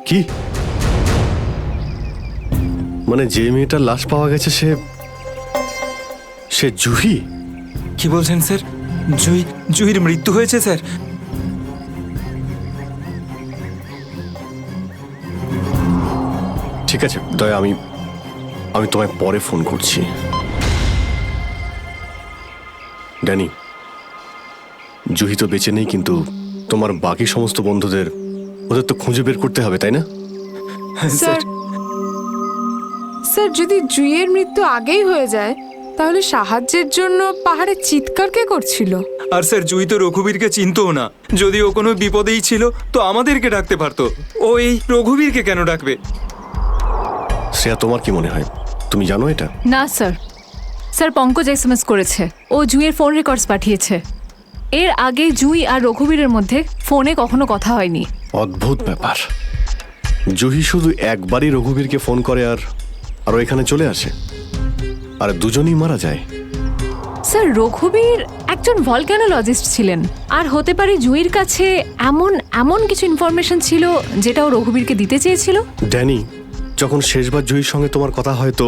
কি মানে যে মেয়েটার লাশ পাওয়া গেছে সে জুহি? কি বলছেন স্যার? জুহির মৃত্যু হয়েছে স্যার? ঠিক আছে দয়া, আমি তোমায় পরে ফোন করছি। ড্যানি, জুহি তো বেঁচে নেই, কিন্তু তোমার বাকি সমস্ত বন্ধুদের ওদের তো খুঁজে বের করতে হবে, তাই না? স্যার, স্যার, যদি জুইয়ের মৃত্যু আগেই হয়ে যায় তাহলে সাহায্যের জন্য পাহাড়ে চিৎকার কে করছিল? আর স্যার, জুই তো রঘুবীরকে চিনতও না। যদি ও কোনো বিপদেই ছিল তো আমাদেরকে ডাকতে পারতো। ও এই রঘুবীরকে কেন ডাকবে? শ্রেয়া, তোমার কি মনে হয়? তুমি জানো এটা? না স্যার। স্যার, পঙ্কজ এসএমএস করেছে, ও জুইয়ের ফোন রেকর্ডস পাঠিয়েছে। এর আগে জুই আর রঘুবীরের মধ্যে ফোনে কখনো কথা হয়নি। অদ্ভুত ব্যাপার, জুহি শুধু একবারই রঘুবীরকে ফোন করে আর ও এখানে চলে আসে, আর দুজনেই মারা যায়। স্যার, রঘুবীর একজন ভলক্যানোলজিস্ট ছিলেন, আর হতে পারে জুইয়ের কাছে এমন কিছু ইনফরমেশন ছিল যেটা ও রঘুবীরকে দিতে চেয়েছিল। ড্যানি, যখন শেষবার জুহির সঙ্গে তোমার কথা হয় তো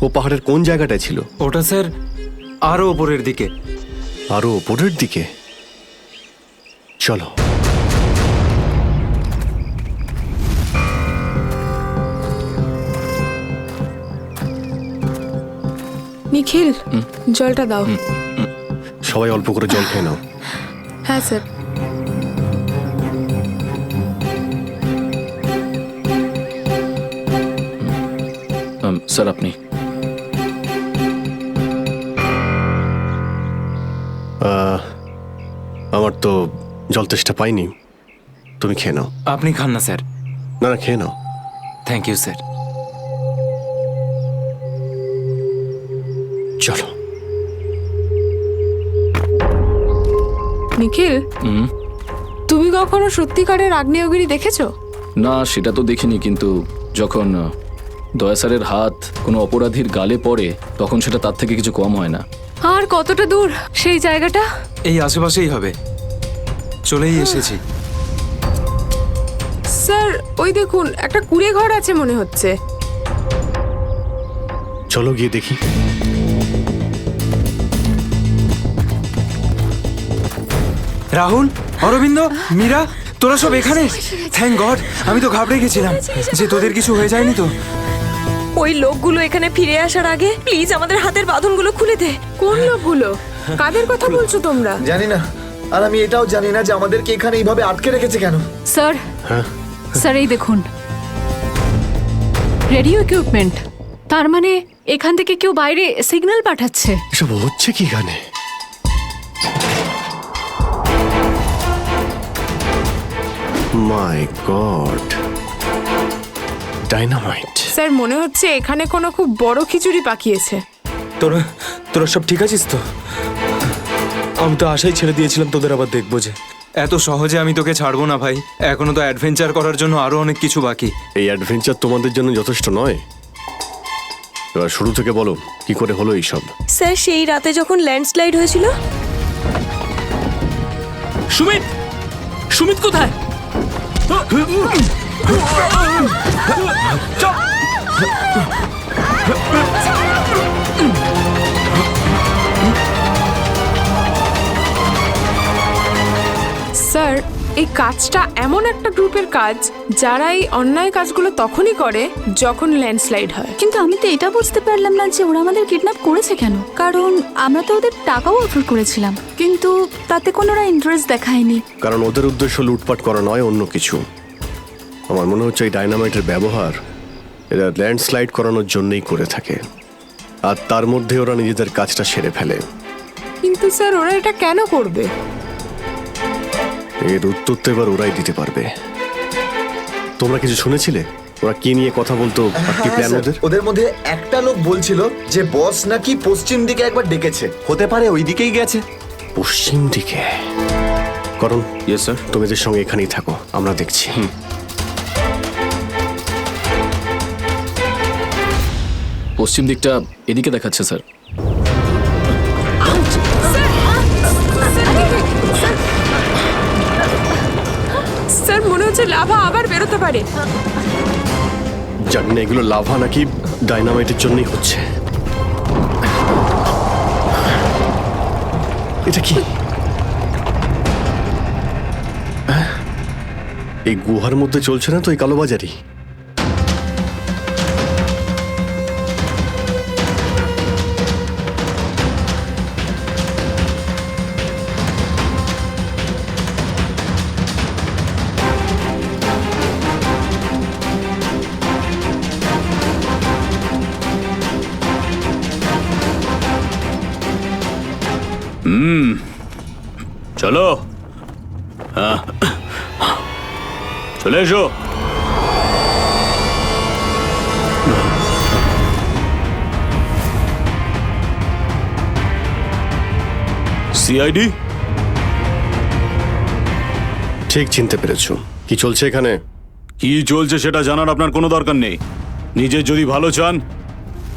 ও পাহাড়ের কোন জায়গাটায় ছিল? ওটা স্যার আরো ওপরের দিকে। আরো ওপরের দিকে? চলো। নিখিল জলটা দাও। সবাই অল্প করে জল খেয়ে নাও। হ্যাঁ স্যার। স্যার আপনি আমার তো জল তেষ্টা পাইনি, তুমি খেয়ে নাও। আপনি খান না স্যার। না না, খেয়ে নাও। Thank you sir. চলো। নিখিল, তুমি কখনো সত্যিকারের আগ্নেয়গিরি দেখেছো? না, সেটা তো দেখিনি, কিন্তু যখন দয়া স্যারের হাত কোনো অপরাধীর গালে পড়ে তখন সেটা তার থেকে কিছু কম হয় না। আর কতটা দূর সেই জায়গাটা? এই আশেপাশেই হবে, চলেই এসেছি। স্যার ওই দেখুন, একটা কুড়ে ঘর আছে মনে হচ্ছে। চলো গিয়ে দেখি। রাহুল, অরবিন্দ, মীরা, তোরা সব এখানে? থ্যাংক গড, আমি তো ঘাবড়ে গেছিলাম যে তোদের কিছু হয়ে যায়নি তো। ওই লোকগুলো এখানে ফিরে আসার আগে প্লিজ আমাদের হাতের বাঁধনগুলো খুলে দে। কোন লোকগুলো? কাদের কথা বলছো তোমরা? জানি না, আর আমি এটাও জানি না যে আমাদেরকে এখানে এইভাবে আটকে রেখেছে কেন। স্যার, স্যার এই দেখুন, রেডিও ইকুইপমেন্ট। তার মানে এখান থেকে কেউ বাইরে সিগন্যাল পাঠাচ্ছে। এসব হচ্ছে কি এখানে? মাই গড, ডাইনামাইট। স্যার মনে হচ্ছে এখানে কোনো খুব বড় খিচুড়ি পাকিয়েছে। তোরা তোরা সব ঠিক আছিস তো? আমি তো আশাই ছেড়ে দিয়েছিলাম তোদের আবার দেখবো যে। এত সহজে আমি তোকে ছাড়বো না ভাই, এখনো তো অ্যাডভেঞ্চার করার জন্য আরো অনেক কিছু বাকি। এই অ্যাডভেঞ্চার তোমাদের জন্য যথেষ্ট নয়? এবার শুরু থেকে বলো, কি করে হলো এইসব? স্যার সেই রাতে যখন ল্যান্ডস্লাইড হয়েছিল। সুমিত, সুমিত কোথায়? স্যার এই কাজটা এমন একটা গ্রুপের কাজ যারা এই অন্যায় কাজগুলো তখনই করে যখন ল্যান্ডস্লাইড হয়। কিন্তু আমি তো এটা বুঝতে পারলাম না যে ওরা আমাদের কিডন্যাপ করেছে কেন, কারণ আমরা তো ওদের টাকাও অফার করেছিলাম, কিন্তু তাতে কোনো ওরা ইন্টারেস্ট দেখায়নি। কারণ ওদের উদ্দেশ্য লুটপাট করা নয়, অন্য কিছু। আমার মনে হচ্ছে এই ডাইনামাইটের ব্যবহার এরা ল্যান্ডস্লাইড করানোর জন্যই করে থাকে, আর তার মধ্যে ওরা নিজেদের কাজটা সেরে ফেলে। কিন্তু স্যার ওরা এটা কেন করবে? এর উত্তর তো এবার ওরাই দিতে পারবে। তোমরা কিছু শুনেছিলে ওরা কি নিয়ে কথা বলতো? আর কি প্ল্যান ওদের? ওদের মধ্যে একটা লোক বলছিল যে বস নাকি পশ্চিম দিকে একবার ডেকেছে, হতে পারে ওই দিকেই গেছে। পশ্চিম দিকে? করণ, ইয়েস স্যার। তুমি এদের সঙ্গে এখানেই থাকো, আমরা দেখছি। পশ্চিম দিকটা এদিকে দেখাচ্ছে স্যার। স্যার মনে হচ্ছে লাভা আবার বেরোতে পারে। জানি না এগুলো লাভা নাকি ডাইনামাইটের জন্যই হচ্ছে। এটা কি? এই গুহার মধ্যে চলছে না তো এই কালোবাজারি? চলো, হ্যাঁ চলে এসো। সিআইডি? ঠিক চিনতে পেরেছো। কি চলছে এখানে? কি চলছে সেটা জানার আপনার কোনো দরকার নেই। নিজের যদি ভালো চান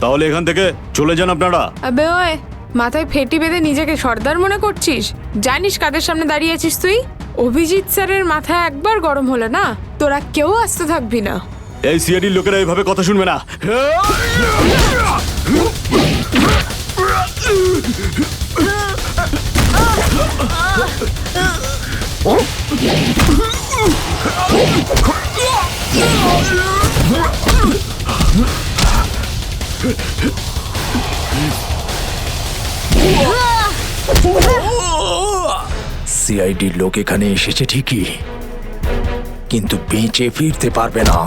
তাহলে এখান থেকে চলে যান আপনারা। আবে ওই, মাথায় ফেটি বেঁধে নিজেকে সর্দার মনে করছিস? জানিস কাদের সামনে দাঁড়িয়ে আছিস তুই? অভিজিৎ স্যারের মাথা একবার গরম হলো না, তোরা কেউ আসতে থাকবি না। এই সিআইডির লোকেরা এইভাবে কথা শুনবে না। সিআইডির লোক এখানে এসেছে ঠিকই, কিন্তু বেঁচে ফিরতে পারবে না।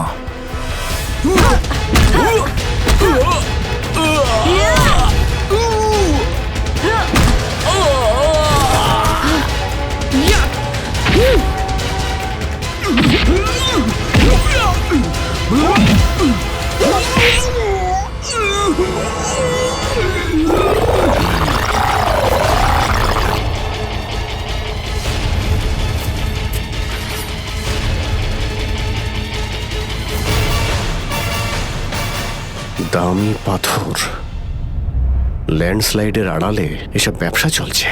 দামি পাথর, ল্যান্ডস্লাইডের আড়ালে এসব ব্যবসা চলছে।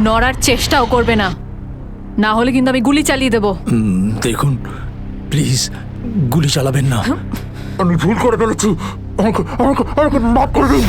নড়ার চেষ্টাও করবে না, না হলে কিন্তু আমি গুলি চালিয়ে দেবো। দেখুন প্লিজ, গুলি চালাবেন না। আমি ভুল করে ফেলেছি, আমাকে মাফ করে দিন।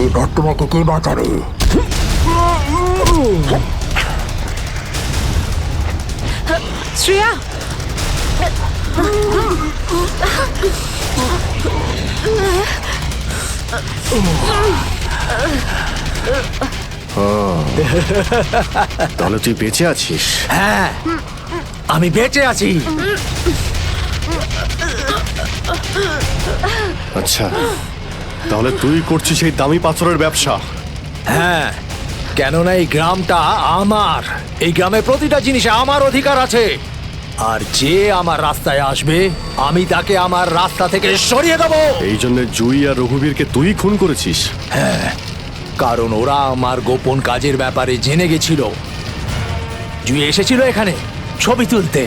এবার তোমাকে কে বাঁচাবে? শ্রেয়া, তাহলে তুই বেঁচে আছিস? হ্যাঁ, আমি বেঁচে আছি। আচ্ছা, তাহলে তুই করছিস এই দামি পাথরের ব্যবসা? হ্যাঁ, কেননা এই গ্রামটা আমার। এই গ্রামের প্রতিটা জিনিসে আমার অধিকার আছে, আর যে আমার রাস্তায় আসবে আমি তাকে আমার রাস্তা থেকে সরিয়ে দেবো। এই জন্য জুই আর রঘুবীরকে তুই খুন করেছিস? হ্যাঁ, কারণ ওরা আমার গোপন কাজের ব্যাপারে জেনে গেছিল। জুই এসেছিল এখানে ছবি তুলতে,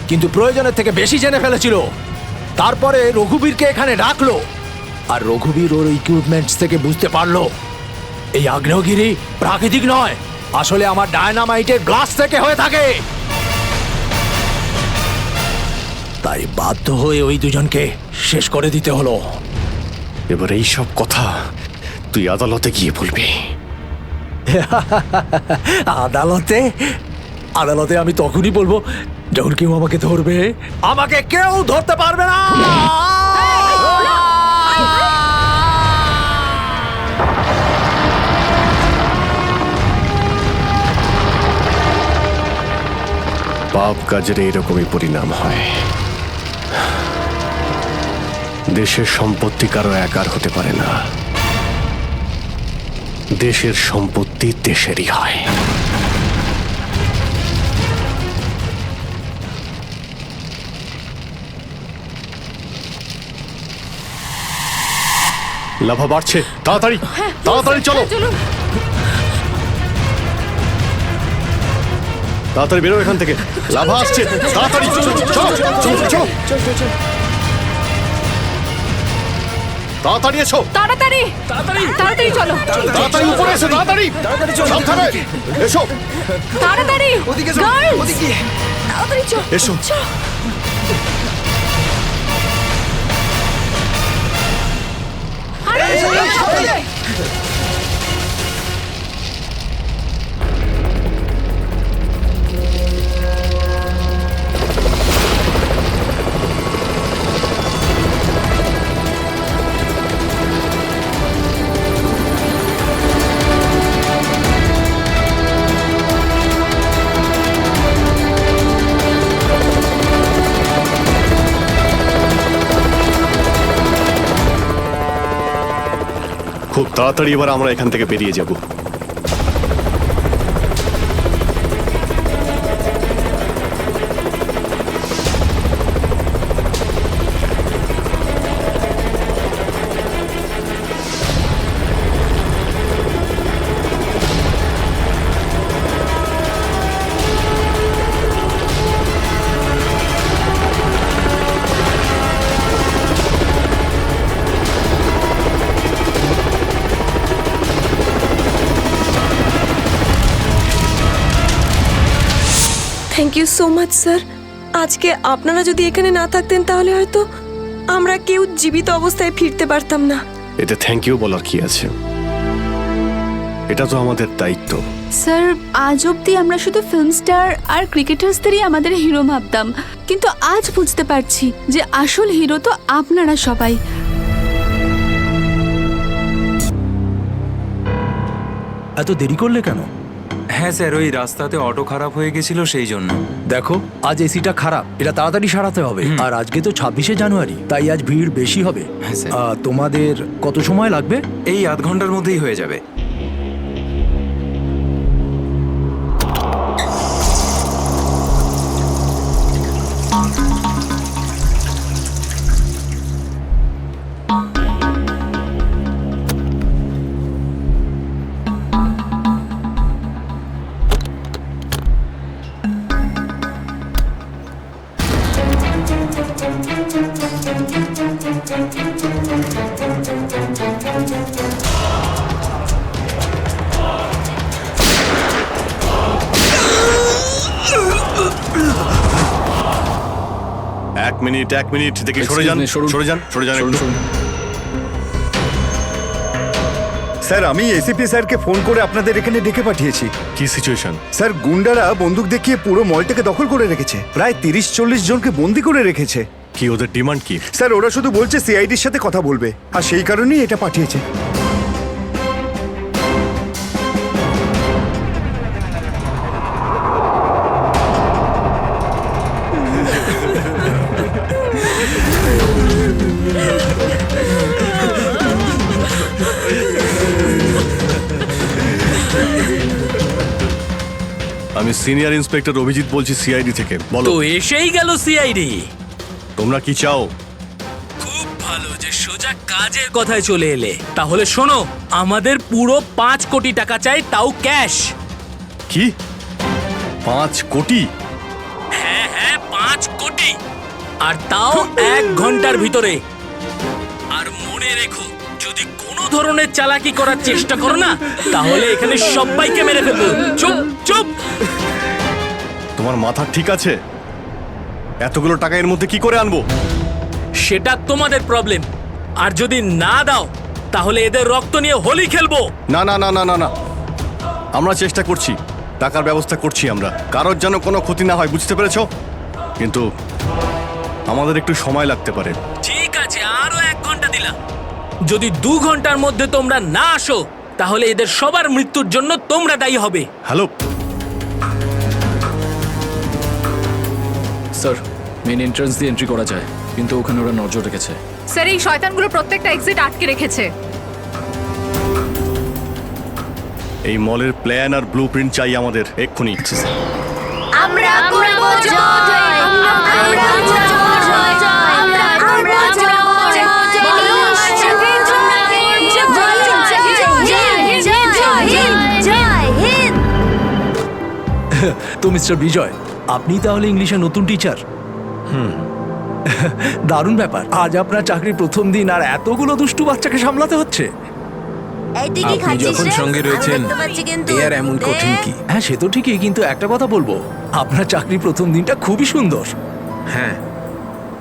কিন্তু প্রয়োজনের থেকে বেশি জেনে ফেলেছিল। তারপরে রঘুবীরকে এখানে ডাকলো, আর রঘুবীর ওর ইকুইপমেন্টস থেকে বুঝতে পারলো এই আগ্নেয়গিরি প্রাকৃতিক নয়, আসলে আমার ডায়নামাইটের গ্লাস থেকে হয়ে থাকে। তাই বাধ্য হয়ে ওই দুজনকে শেষ করে দিতে হলো। এবার এই সব কথা তুই আদালতে গিয়ে বলবি। আদালতে? আদালতে আমি তখনই বলবো যখন কেউ আমাকে ধরবে। আমাকে কেউ ধরতে পারবে না। পাপ কাজের এইরকমই পরিণাম হয়। দেশের সম্পত্তি কারো একার হতে পারে না, দেশের সম্পত্তি দেশেরই হয়। লাভা বাড়ছে, তাড়াতাড়ি তাড়াতাড়ি চলো, তাড়াতাড়ি বেরো এখান থেকে। লাভা আসছে, তাড়াতাড়ি চলো চলো চলো, তাড়াতাড়ি এসো, তাড়াতাড়ি তাড়াতাড়ি চলো, তাড়াতাড়ি উপরে এসো, তাড়াতাড়ি সাবধানে এসো, তাড়াতাড়ি ওদিকে Girls! ওদিকে তাড়াতাড়ি চল। এসো। খুব তাড়াতাড়ি এবার আমরা এখান থেকে বেরিয়ে যাব। Thank you so much sir. আজকে আপনারা যদি এখানে না থাকতেন তাহলে হয়তো আমরা কেউ জীবিত অবস্থায় ফিরতে পারতাম না। এতে থ্যাংক ইউ বলার কি আছে? এটা তো আমাদের দায়িত্ব। স্যার, আজ অবধি আমরা শুধু ফিল্ম স্টার আর ক্রিকেটার্সদেরই আমাদের হিরো ভাবতাম, কিন্তু আজ বুঝতে পারছি যে আসল হিরো তো আপনারা সবাই। এত দেরি করলে কেন? হ্যাঁ স্যার, ওই রাস্তাতে অটো খারাপ হয়ে গেছিল সেই জন্য। দেখো, আজ এসিটা খারাপ, এটা তাড়াতাড়ি সারাতে হবে। আর আজকে তো 26শে জানুয়ারি, তাই আজ ভিড় বেশি হবে। হ্যাঁ স্যার। তোমাদের কত সময় লাগবে? এই আধ ঘন্টার মধ্যেই হয়ে যাবে। এক মিনিট দেখে সরে যান, সরে যান, সরে যান একটু। স্যার, আমি এসিপি স্যারকে ফোন করে আপনাদের এখানে ডেকে পাঠিয়েছি। কি সিচুয়েশন? স্যার, গুন্ডারা বন্দুক দেখিয়ে পুরো মলটাকে দখল করে রেখেছে। প্রায় 30-40 জনকে বন্দি করে রেখেছে। কি ওদের ডিমান্ড কি? স্যার, ওরা শুধু বলছে সিআইডির সাথে কথা বলবে, আর সেই কারণেই এটা পাঠিয়েছে। আমি সিনিয়র ইন্সপেক্টর অভিজিৎ বলছি সিআইডি থেকে। বলো। তো এসেই গেল সিআইডি। তোমরা কি চাও? খুব ভালো যে সোজা কাজের কথায় চলে এলে। তাহলে শোনো, আমাদের পুরো 5 কোটি টাকা চাই, তাও ক্যাশ। কি 5 কোটি? হ্যাঁ হ্যাঁ, 5 কোটি, আর তাও 1 ঘন্টার ভিতরে। আর মনে রেখো, যদি কোনো ধরনের চালাকি করার চেষ্টা করো না, তাহলে এখানে সবাইকে মেরে ফেলবো। চুপ চুপ। তোমার মাথা ঠিক আছে? এতগুলো টাকা এর মধ্যে কি করে আনবো? সেটা তোমাদের প্রবলেম। আর যদি না দাও, তাহলে এদের রক্ত নিয়ে হোলি খেলবো। না না না না না না, আমরা চেষ্টা করছি, টাকার ব্যবস্থা করছি আমরা। কারোর যেন কোনো ক্ষতি না হয়, বুঝতে পেরেছো? কিন্তু আমাদের একটু সময় লাগতে পারে। ঠিক আছে, আরো 1 ঘন্টা দিলাম। যদি 2 ঘন্টার মধ্যে তোমরা না আসো, তাহলে এদের সবার মৃত্যুর জন্য তোমরা দায়ী হবে। হ্যালো স্যার, মেন এন্ট্রান্স দিয়ে এন্ট্রি করা যায়, কিন্তু ওখানে ওরা নজর রেখেছে। স্যার, এই শয়তানগুলো প্রত্যেকটা এক্সিট আটকে রেখেছে। এই মলের প্ল্যান আর ব্লুপ্রিন্ট চাই আমাদের এক্ষুনি। আমরা করব জয়, আমরা করব জয়, আমরা করব জয়, তো মিস্টার বিজয়, আপনি তাহলে ইংলিশের নতুন টিচার? দারুণ ব্যাপার। আজ আপনার চাকরির প্রথম দিন, আর এতগুলো দুষ্টু বাচ্চাকে সামলাতে হচ্ছে। আপনি যখন সঙ্গে রয়েছেন, এ আর এমন কঠিন কি? হ্যাঁ, সে তো ঠিকই, কিন্তু একটা কথা বলবো, আপনার চাকরির প্রথম দিনটা খুবই সুন্দর। হ্যাঁ,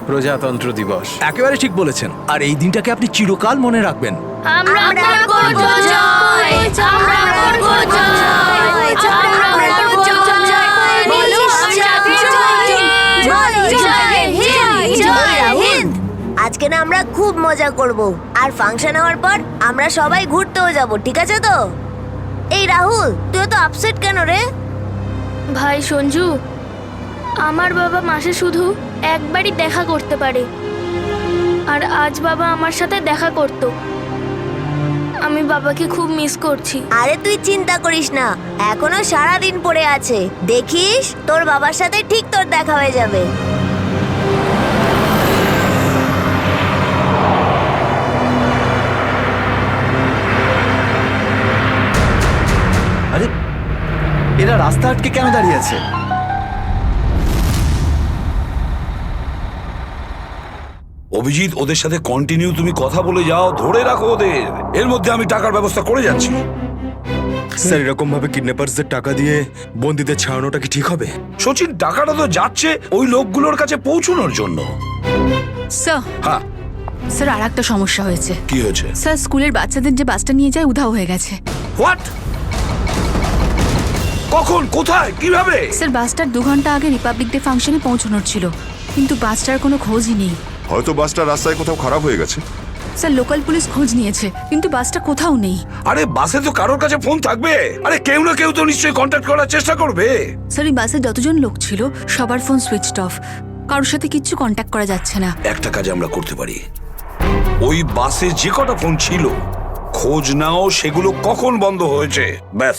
প্রজাতন্ত্র দিবস। একেবারে ঠিক বলেছেন, আর এই দিনটাকে আপনি চিরকাল মনে রাখবেন। আমরা করব জয়, আমরা করব জয়, আমরা করব জয়, বলো সাথে জয়, জয় হিন্দ, জয় হিন্দ। আজকে না আমরা খুব মজা করব, আর ফাংশন হওয়ার পর আমরা সবাই ঘুরতেও যাব, ঠিক আছে তো? এই রাহুল, তুই তো আপসেট কেন রে? ভাই সঞ্জু, আমার বাবা মাসে শুধু একবারই দেখা করতে পারে, আর আজ বাবা আমার সাথে দেখা করত। আমি বাবাকে খুব মিস করছি। আরে তুই চিন্তা করিস না, এখনো সারা দিন পড়ে আছে। দেখিস তোর বাবার সাথে ঠিক তোর দেখা হয়ে যাবে। আরে এরা রাস্তা আটকে কেন দাঁড়িয়ে আছে? অভিজিৎ, ওদের সাথে কন্টিনিউ তুমি কথা বলে যাও, ধরে রাখো ওদের। এর মধ্যে আমি টাকার ব্যবস্থা করে যাচ্ছি। স্যার, এরকম ভাবে কিডন্যাপার্সদের টাকা দিয়ে বন্দীদের ছাড়ানোটা কি ঠিক হবে? সচিন, টাকাটা তো যাচ্ছে ওই লোকগুলোর কাছে পৌঁছানোর জন্য। স্যার, হ্যাঁ স্যার আর একটা সমস্যা হয়েছে। কি হয়েছে? স্যার, স্কুলের বাচ্চাদের যে বাসটা নিয়ে যায় উধাও হয়ে গেছে। হোয়াট? কখন, কোথায়, কিভাবে? স্যার, বাসটার 2 ঘন্টা আগে রিপাবলিক ডে ফাংশনে পৌঁছানোর ছিল, কিন্তু বাসটার কোনো খোঁজই নেই। হয়তো বাসটা রাস্তায় কোথাও খারাপ হয়ে গেছে। স্যার, লোকাল পুলিশ খোঁজ নিয়েছে, কিন্তু বাসটা কোথাও নেই। আরে বাসে তো কারোর কাছে ফোন থাকবে। আরে কেউ না কেউ তো নিশ্চয়ই কন্ট্যাক্ট করার চেষ্টা করবে। স্যার, এই বাসে যতজন লোক ছিল সবার ফোন সুইচড অফ, কারোর সাথে কিচ্ছু কন্ট্যাক্ট করা যাচ্ছে না। একটা কাজ আমরা করতে পারি, ওই বাসে যে কটা ফোন ছিল খোঁজ নাও সেগুলো কখন বন্ধ হয়েছে, ব্যাস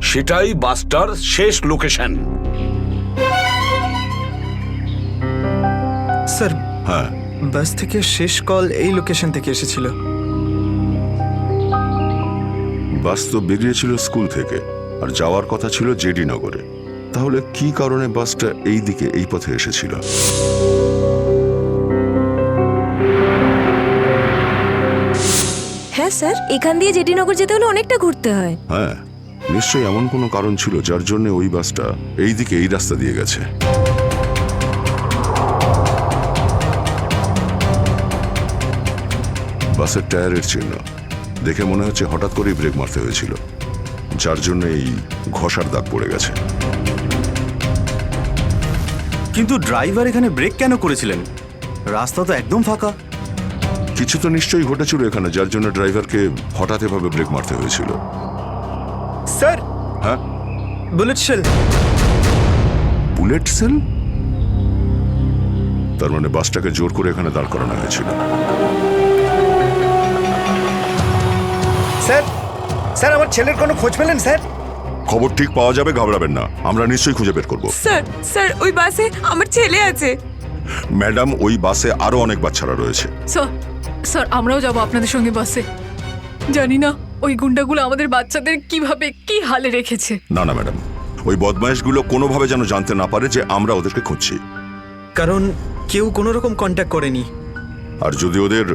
সেটাই বাসটার শেষ লোকেশন। স্যার, হ্যাঁ, বাস থেকে শেষ কল এই লোকেশন থেকে এসেছিল। বাস তো বেরিয়েছিল স্কুল থেকে আর যাওয়ার কথা ছিল জেডি নগরে। তাহলে কি কারণে বাসটা এই দিকে এই পথে এসেছিল? হ্যাঁ স্যার, এখান দিয়ে জেডিনগর যেতে হলে অনেকটা ঘুরতে হয়। হ্যাঁ, নিশ্চয়ই এমন কোনো কারণ ছিল যার জন্য ওই বাসটা এই দিকে এই রাস্তা দিয়ে গেছে। বাসের টায়ারের চিহ্ন দেখে মনে হচ্ছে হঠাৎ করেই ব্রেক মারতে হয়েছিল, যার জন্য এই ঘষার দাগ পড়ে গেছে। কিন্তু ড্রাইভার এখানে ব্রেক কেন করেছিলেন? রাস্তা তো একদম ফাঁকা। কিছু তো নিশ্চয়ই ঘটেছিল এখানে, যার জন্য ড্রাইভারকে হঠাৎ এভাবে ব্রেক মারতে হয়েছিল। স্যার, হ্যাঁ, বুলেট শেল। Bullet sell? তার মানে বাসটাকে জোর করে এখানে দাঁড় করানো হয়েছিল। স্যার, স্যার আমার ছেলের কোনো খোঁজ পেলেন স্যার? খবর ঠিক পাওয়া যাবে, ঘাবড়াবেন না, আমরা নিশ্চয়ই খুঁজে বের করব। স্যার, স্যার ওই বাসে আমার ছেলে আছে। ম্যাডাম, ওই বাসে আরো অনেক বাচ্চারা রয়েছে। স্যার, স্যার আমরাও যাবো আপনাদের সঙ্গে বাসে। জানি না ওই গুন্ডাগুলো আমাদের বাচ্চাদের কিভাবে কি হালে রেখেছে। না না ম্যাডাম, ওই বদমাইশগুলো কোনোভাবে যেন জানতে না পারে যে আমরা ওদেরকে খুঁজছি। কারণ কেউ কোনো রকম কন্ট্যাক্ট করেনি। আর যদি ওদের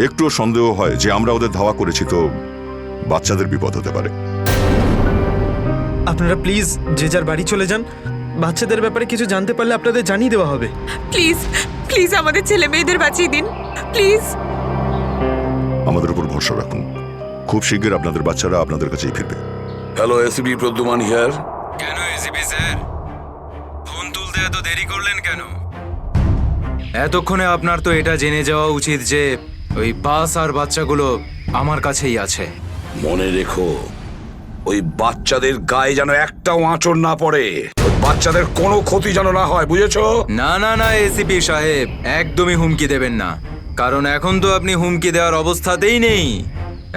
একটুও সন্দেহ হয় যে আমরা ওদের ধাওয়া করেছি, তো বাচ্চাদের বিপদ হতে পারে। আপনারা প্লিজ যে যার বাড়ি চলে যান। বাচ্চাদের ব্যাপারে কিছু জানতে পারলে আপনাদের জানিয়ে দেওয়া হবে। প্লিজ, প্লিজ আমাদের ছেলে মেয়েদের বাঁচিয়ে দিন, প্লিজ। আমাদের উপর ভরসা রাখুন, খুব শীঘ্র আপনাদের বাচ্চারা আপনাদের কাছেই ফিরবে। Hello, ACP Pradyuman here. কেন এসিপি স্যার, ফোন তুলতে এত দেরি করলেন কেন? এতক্ষণে আপনার তো এটা জেনে যাওয়া উচিত যে ওই বাস আর বাচ্চাগুলো আমার কাছেই আছে। মনে রেখো, ওই বাচ্চাদের গায়ে যেন একটাও আঁচড় না পড়ে, ওই বাচ্চাদের কোনো ক্ষতি যেন না হয়, বুঝেছো? না না না এসিপি সাহেব, একদমই হুমকি দেবেন না, কারণ এখন তো আপনি হুমকি দেওয়ার অবস্থাতেই নেই।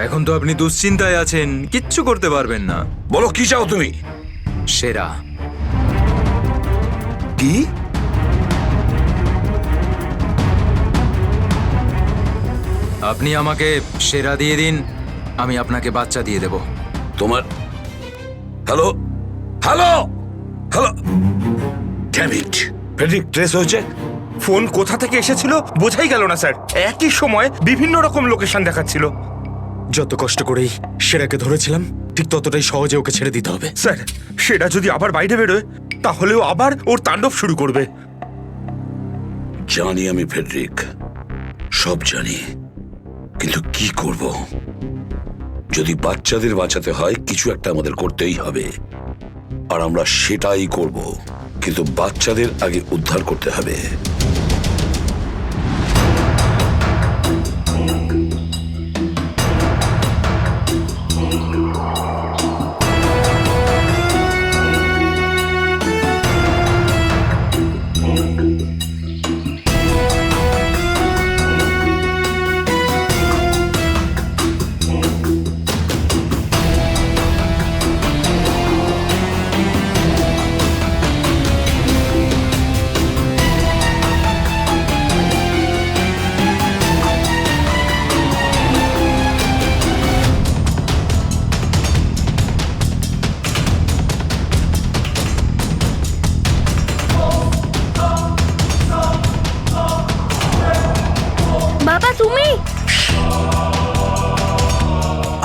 এখন তো আপনি দুশ্চিন্তায় আছেন, কিচ্ছু করতে পারবেন না। বলো কি চাও তুমি? সেরা। কি? আপনি আমাকে সেরা দিয়ে দিন, আমি আপনাকে বাচ্চা দিয়ে দেব। তোমার hello hello hello, damn it, Friedrich trace হয়েছে। ফোন কোথা থেকে এসেছিল বোঝাই গেল না স্যার, একই সময় বিভিন্ন রকম লোকেশন দেখাচ্ছিল। যত কষ্ট করেই সেরাকে ধরেছিলাম, ঠিক ততটাই সহজে ওকে ছেড়ে দিতে হবে। স্যার, সেটা যদি আবার বাইরে বেরোয় তাহলেও আবার ওর তাণ্ডব শুরু করবে। জানি আমি ফেডরিক, সব জানি, কিন্তু কি করব? যদি বাচ্চাদের বাঁচাতে হয় কিছু একটা আমাদের করতেই হবে, আর আমরা সেটাই করব, কিন্তু বাচ্চাদের আগে উদ্ধার করতে হবে।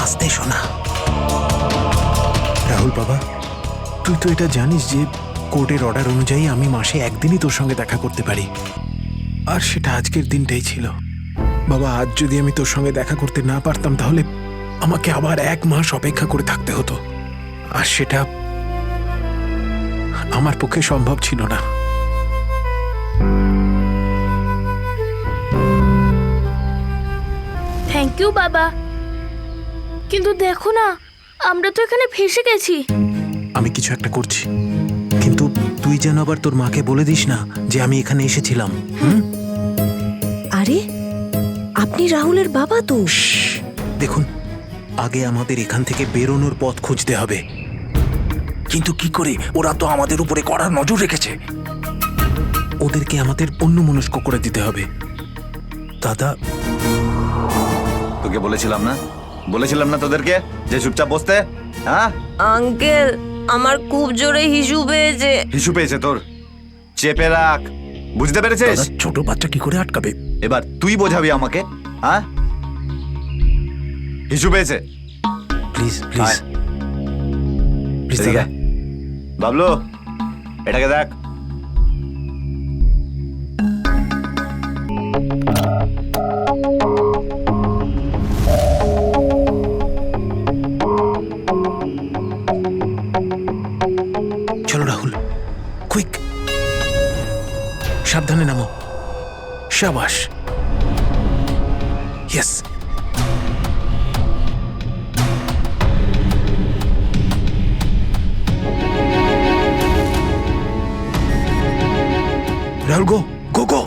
আস্তে শোনা। রাহুল বাবা, তুই তো এটা জানিস যে কোর্টের অর্ডার অনুযায়ী আমি মাসে একদিনই তোর সঙ্গে দেখা করতে পারি, আর সেটা আজকের দিনটাই ছিল। বাবা, আজ যদি আমি তোর সঙ্গে দেখা করতে না পারতাম তাহলে আমাকে আবার 1 মাস অপেক্ষা করে থাকতে হতো, আর সেটা আমার পক্ষে সম্ভব ছিল না। থ্যাংক ইউ বাবা, কিন্তু দেখো না, আমরা তো এখানে ফেসে গেছি। আমি কিছু একটা করছি, কিন্তু তুই যেন আবার তোর মাকে বলে দিস না যে আমি এখানে এসেছিলাম। আরে আপনি রাহুলের বাবা তো। দেখুন, আগে আমাদের এখান থেকে বেরোনোর পথ খুঁজতে হবে। কিন্তু কি করে? ওরা তো আমাদের উপরে কড়া নজর রেখেছে। ওদেরকে আমাদের অন্যমনস্ক করে দিতে হবে। দাদা, তোকে বলেছিলাম না তোদেরকে যে চুপচাপ বসতে? হ্যাঁ আঙ্কেল, আমার খুব জোরে হিসু পেয়েছে। হিসু পেয়েছে তোর? চেপে রাখ, বুঝতে পেরেছিস? ছোট বাচ্চা কি করে আটকাবে? এবার তুই বোঝাবি আমাকে। হ্যাঁ, হিসু পেয়েছে? প্লিজ প্লিজ প্লিজ দাদা। বাবলু, এটাকে দেখ। চলো রাহুল, কুইক, সাবধানে নামো। শাবাশ, ইয়েস। রাহুল, গো গো গো।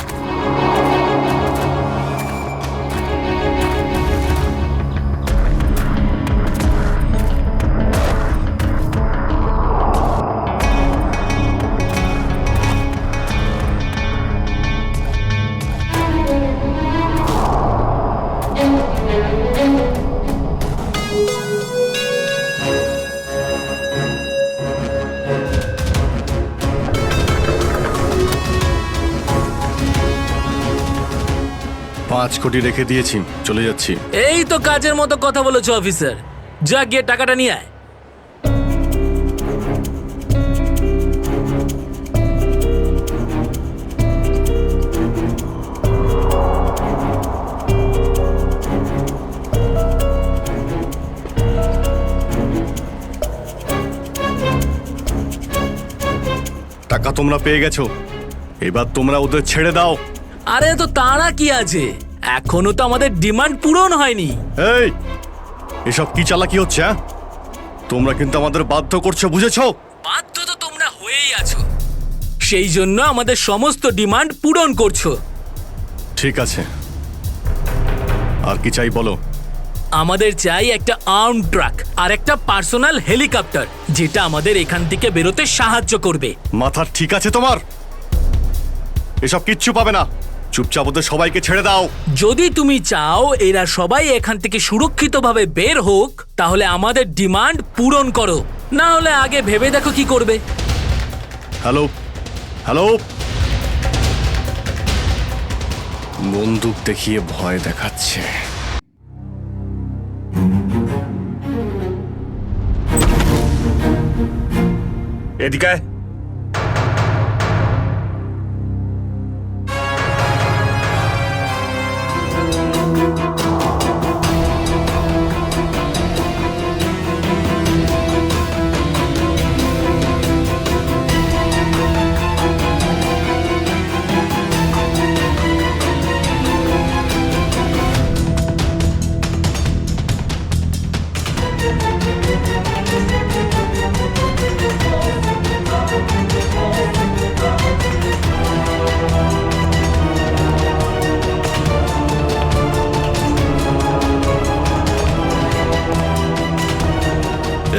$5 কোটি রেখে দিয়েছি, চলে যাচ্ছি। এই তো কাজের মতো কথা বলেছো অফিসার, যা গিয়ে টাকাটা নিয়ে আয়। টাকা তোমরা পেয়ে গেছো, এবার তোমরা ওদের ছেড়ে দাও। আরে তো তারা কি আছে, এখনো তো আমাদের ডিমান্ড পূরণ হয়নি। এই, এসব কি চালাকি হচ্ছে? হ্যাঁ, তোমরা কিন্তু আমাদের বাধ্য করছো, বুঝেছো? বাধ্য তো তোমরা হয়েই আছো, সেই জন্য আমাদের সমস্ত ডিমান্ড পূরণ করছো। ঠিক আছে, আর কি চাই বলো? আমাদের চাই একটা আর্ম ট্রাক আর একটা পার্সোনাল হেলিকপ্টার, যেটা আমাদের এখান থেকে বেরোতে সাহায্য করবে। মাথা ঠিক আছে তোমার? এসব কিচ্ছু পাবে না, চুপচাপ ওদের সবাইকে ছেড়ে দাও। যদি তুমি চাও এরা সবাই এখান থেকে সুরক্ষিতভাবে বের হোক, তাহলে আমাদের ডিমান্ড পূরণ করো, না হলে আগে ভেবে দেখো কি করবে। হ্যালো হ্যালো, বন্দুক দেখিয়ে ভয় দেখাচ্ছে। এদিকে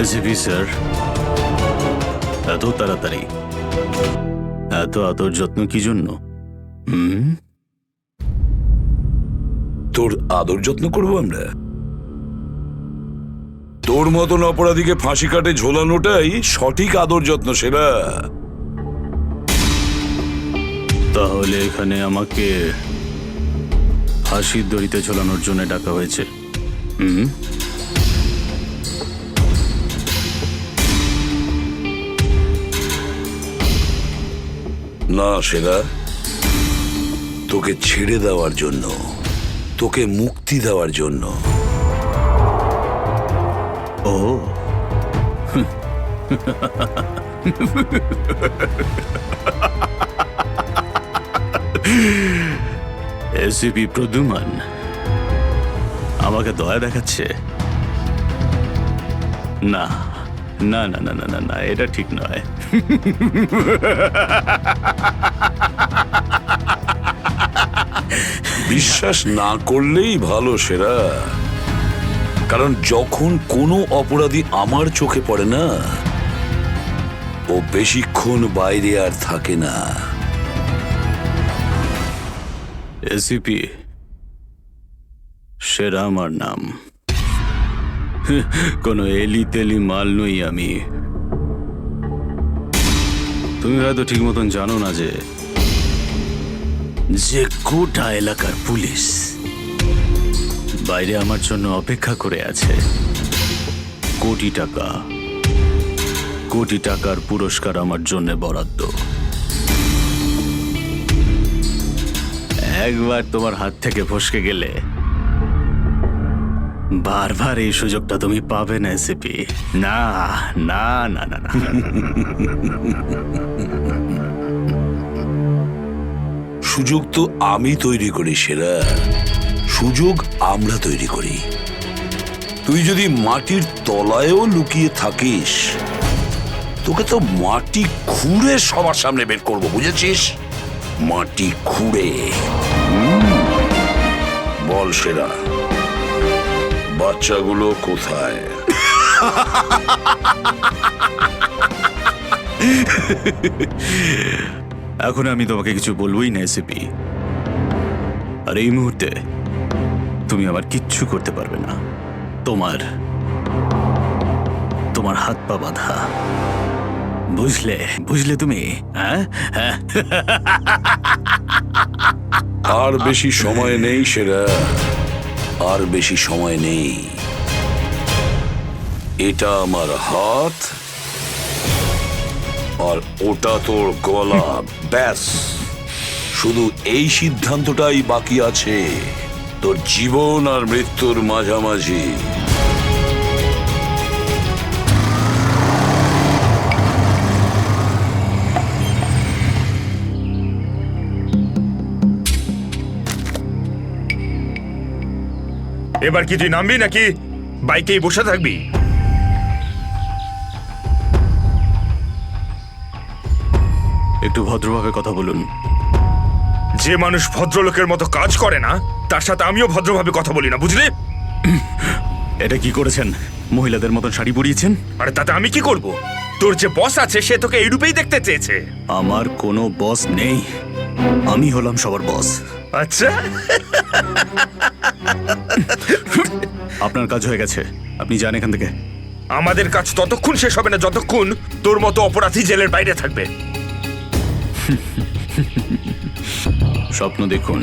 এসিপি স্যার, এত তাড়াতাড়ি, এত আদর যত্ন কি জন্য? তোর আদর যত্ন করবো আমরা? তোর মতন অপরাধীকে ফাঁসি কাটে ঝোলানোটাই সঠিক আদর যত্ন, সেরা। তাহলে এখানে আমাকে ফাঁসির দড়িতে ঝোলানোর জন্য ডাকা হয়েছে। না সেরা, তোকে ছেড়ে দেওয়ার জন্য, তোকে মুক্তি দেওয়ার জন্য। ও এসিপি প্রদ্যুমান আমাকে দয়া দেখাচ্ছে? না না না না না না না, এটা ঠিক নয়। বিশ্বাস না করলেই ভালো সেরা, কারণ যখন কোনো অপরাধী আমার চোখে পড়ে না, ও বেশিক্ষণ বাইরে আর থাকে না। এসিপি সেরা আমার নাম, কোনো এলি তেলি মাল নই আমি। তুমি হয়তো ঠিক মতন জানো না যে গোটা এলাকার পুলিশ বাইরে আমার জন্য অপেক্ষা করে আছে। কোটি টাকার পুরস্কার আমার জন্য বরাদ্দ। একবার তোমার হাত থেকে ফসকে গেলে বারবার এই সুযোগটা তুমি পাবে না এসিপি। না না না না না। সুযোগ তো আমি তৈরি করি সেরা, সুযোগ আমরা তৈরি করি। তুই যদি মাটির তলায়ও লুকিয়ে থাকিস, তোকে তো মাটি খুঁড়ে সবার সামনে বের করবো, বুঝেছিস? মাটি খুঁড়ে। বল সেরা, বাচ্চাগুলো কোথায়? এখন আমি তোমাকে কিছু বলবোই না এসিপি। আর এই মুহূর্তে তুমি আমার কিচ্ছু করতে পারবে না। তোমার হাত পা বাঁধা, বুঝলে তুমি? হ্যাঁ, আর বেশি সময় নেই সেরা, আর বেশি সময় নেই। এটা আমার হাত আর ওটা তোর গলা, ব্যাস। শুধু এই সিদ্ধান্তটাই বাকি আছে, তোর জীবন আর মৃত্যুর মাঝামাঝি। এবার কি তুই নামবি নাকি বাইকেই বসে থাকবি? একটু ভদ্রভাবে কথা বলুন। যে মানুষ ভদ্রলোকের মতো কাজ করে না, তার সাথে আমিও ভদ্রভাবে কথা বলি না, বুঝলি? এটা কি করেছেন? মহিলাদের মতন শাড়ি পরিয়েছেন? আরে তাতে আমি কি করব? তোর যে বস আছে সে তোকে এই রূপেই দেখতে চেয়েছে। আমার কোনো বস নেই, আমি হলাম সবার বস। আচ্ছা, আপনার কাজ হয়ে গেছে, আপনি যান এখান থেকে। আমাদের কাজ ততক্ষণ শেষ হবে না যতক্ষণ তোর মতো অপরাধী জেলের বাইরে থাকবে। স্বপ্ন দেখুন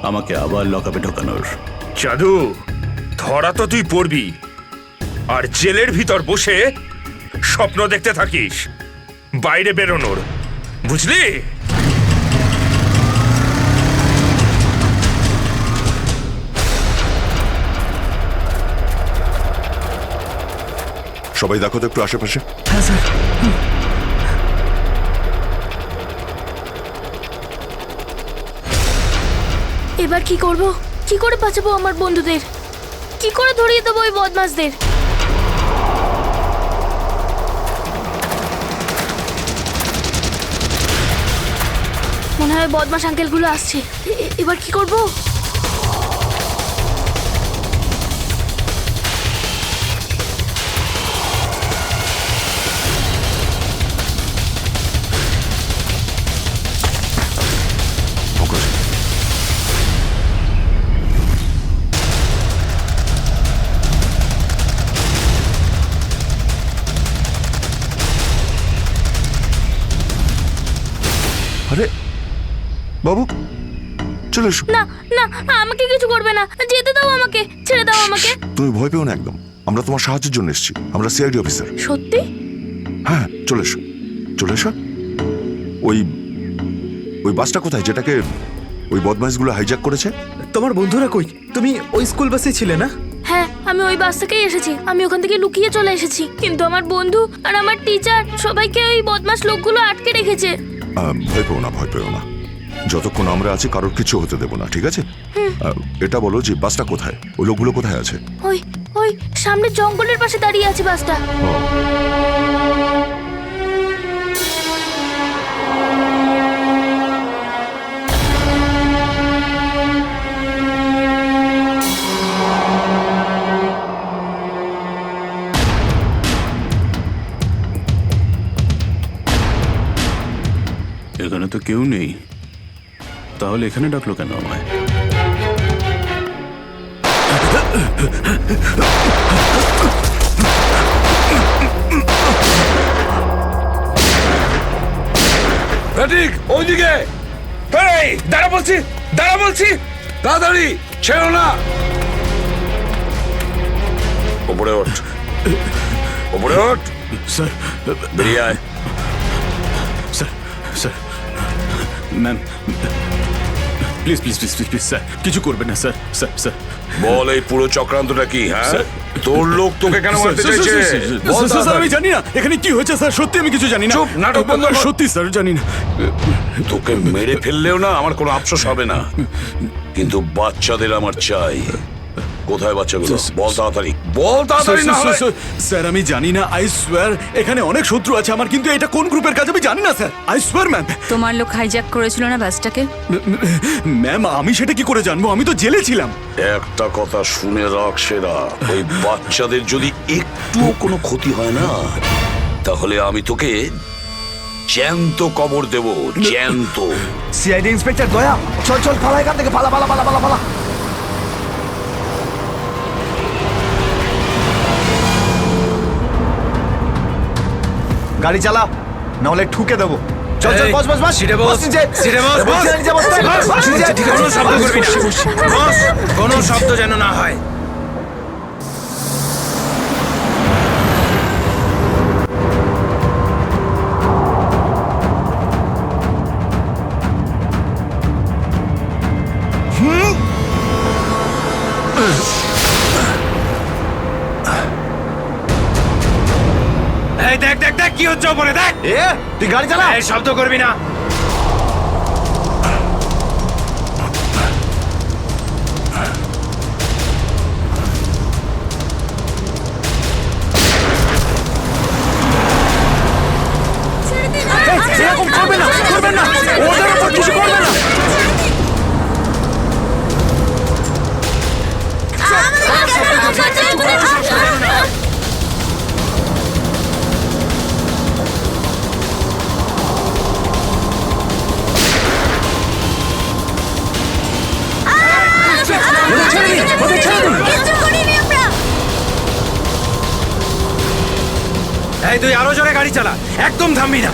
আমাকে আবার লকআপে ঢোকানোর। জাদু, ধরা তো তুই পড়বি, আর জেলের ভিতর বসে স্বপ্ন দেখতে থাকিস বাইরে বেরোনোর, বুঝলি? সবাই দেখো তো একটু আশেপাশে। এবার কি করব? কি করে বাঁচাবো আমার বন্ধুদের? কি করে ধরিয়ে দেবো ওই বদমাশদের? মনে হয় বদমাশ আঙ্কেলগুলো আসছে। এবার কি করব? আরে বাবু, চলে এসো। না না, আমাকে কিছু করবে না, যেতে দাও আমাকে, ছেড়ে দাও আমাকে। তুমি ভয় পেও না একদম, আমরা তোমার সাহায্যের জন্য এসেছি, আমরা সিআইডি অফিসার। সত্যি? হ্যাঁ চলে এসো, চলে এসো। ওই ওই বাসটা কোথায় যেটাকে ওই বদমাইশগুলো হাইজ্যাক করেছে? তোমার বন্ধুরা কই? তুমি ওই স্কুল বাসে ছিলে না? হ্যাঁ, আমি ওই বাস থেকেই এসেছি। আমি ওখান থেকে লুকিয়ে চলে এসেছি, কিন্তু আমার বন্ধু আর আমার টিচার সবাইকে ওই বদমাশ লোকগুলো আটকে রেখেছে। ভয় পেও না, ভয় পেও না, যতক্ষণ আমরা আছি কারোর কিছু হতে দেবো না, ঠিক আছে? এটা বলো যে বাসটা কোথায়, ওই লোকগুলো কোথায় আছে? ওই ওই সামনে জঙ্গলের পাশে দাঁড়িয়ে আছে বাসটা। এখানে তো কেউ নেই, তাহলে এখানে ডাকলো কেন আমায়? ঠিক ওইদিকে। এই দাঁড়া বলছি, দাঁড়া বলছি, তাড়াতাড়ি ছেড়ো না। ওপরে ওঠ, ওপরে ওঠ। স্যার বেরিয়ে আয়। Sir sir ma'am please please please please please sir, কিছু করবেন না স্যার। স্যার স্যার বল, এই পুরো চক্রান্তটা কি? হ্যাঁ, তোর লোক তোকে কেন মারতে চাইছে? বল স্যার, আমি জানি না এখানে কি হয়েছে স্যার, সত্যি আমি কিছু জানি না। চুপ, নাটক বন্ধ কর। সত্যি স্যার জানি না। তোকে মেরে ফেললেও না আমার কোনো আফসোস হবে না, কিন্তু বাচ্চাদের আমার চাই। কোথায় বাচ্চাগুলো? বল তাড়াতাড়ি, বল তাড়াতাড়ি। না হলে স্যার আমি জানি না, আই সোয়ার এখানে অনেক শত্রু আছে আমার, কিন্তু এটা কোন গ্রুপের কাজ আমি জানি না স্যার, আই সোয়ার ম্যাম। তোমার লোক হাইজ্যাক করেছিল না বাসটাকে? ম্যাম আমি সেটা কি করে জানবো, আমি তো জেলে ছিলাম। একটা কথা শুনে রাখ সেরা, ওই বাচ্চাদের যদি একটুও কোনো ক্ষতি হয় না, তাহলে আমি তোকে জ্যান্ত কবর দেব, জ্যান্ত। সিআইডি ইন্সপেক্টর দয়া, চল চল পালা এখান থেকে, পালা পালা পালা পালা পালা। গাড়ি চালা, না হলে ঠুকে দেবো। চল চল, বস বস বস, সিটে বস, নিচে। সিটে বস, বস, বস। নিচে বস, বস, বস, নিচে। ঠিক আছে, কোনো শব্দ করবি না। বস, কোনো শব্দ যেন না হয়। এই দেখ দেখ দেখ কি হচ্ছে ওপরে, দেখ। তুই গাড়ি চালা, এই শব্দ করবি না। এরকম করবে না, করবেন না, ওদের উপর কিছু করবে না। এই তুই আরো জোরে গাড়ি চালা, একদম থামবি না।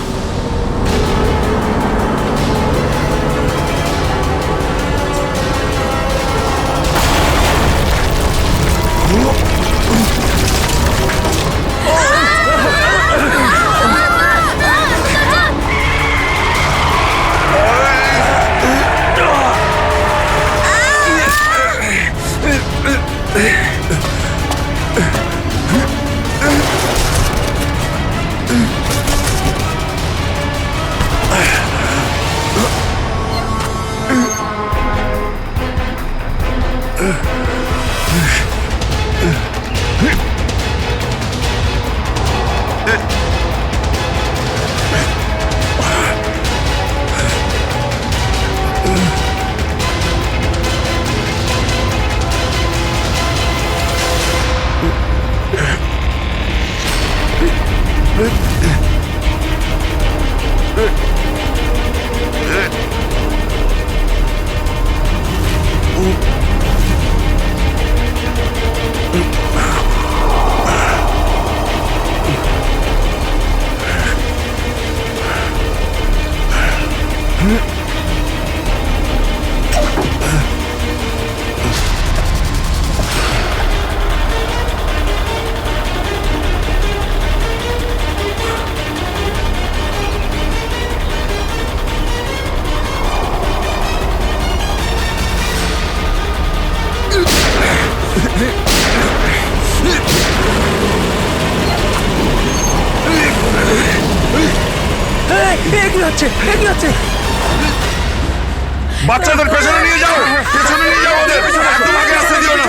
বাচ্চাদের পেছনে নিয়ে যাও, পেছনে নিয়ে যাও ওদের, একদম আগে আসতে দিও না।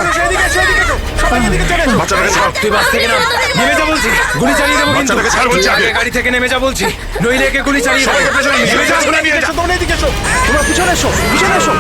বাচ্চাটাকে ছাড়। তুই বাস থেকে নাম, নেমে যা বলছি, গুলি চালিয়ে দেবো কিন্তু। বাচ্চাটাকে ছাড় বলছি আগে। গাড়ি থেকে নেমে যা বলছি, নইলে একে গুলি চালিয়ে দেবো। সবাইকে পেছনে নিয়ে যাও, পেছনে নিয়ে যাও। তোমরা এদিকে এসো, তোমরা পিছনে এসো, পিছনে এসো।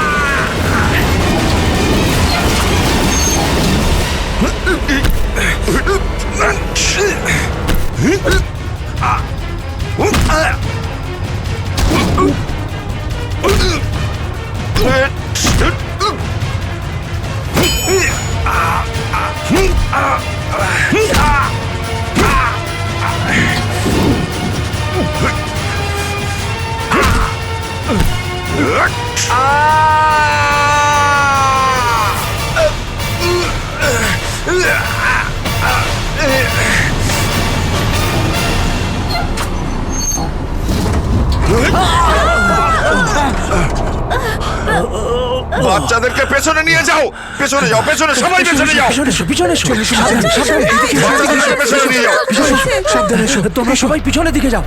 বাচ্চাদেরকে পেছনে নিয়ে যাও, পেছনে যাও, পেছনে, সবাই পেছনে যাও। পিছনে এসো, বাচ্চাদেরকে পেছনে নিয়ে যাও। সাবধানে এসো, তোমরা সবাই পিছনের দিকে যাও।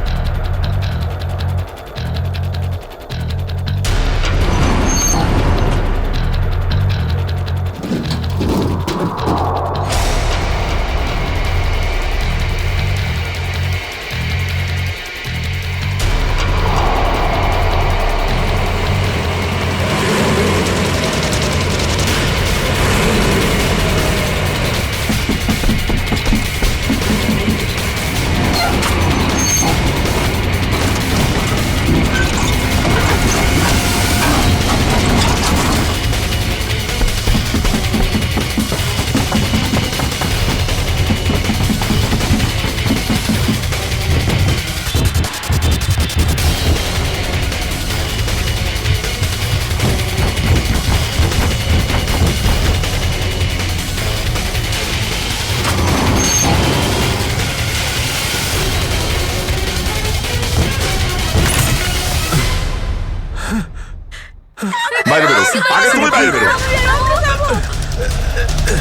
বাইরে বেরো, আগে তুমি বাইরে বেরো।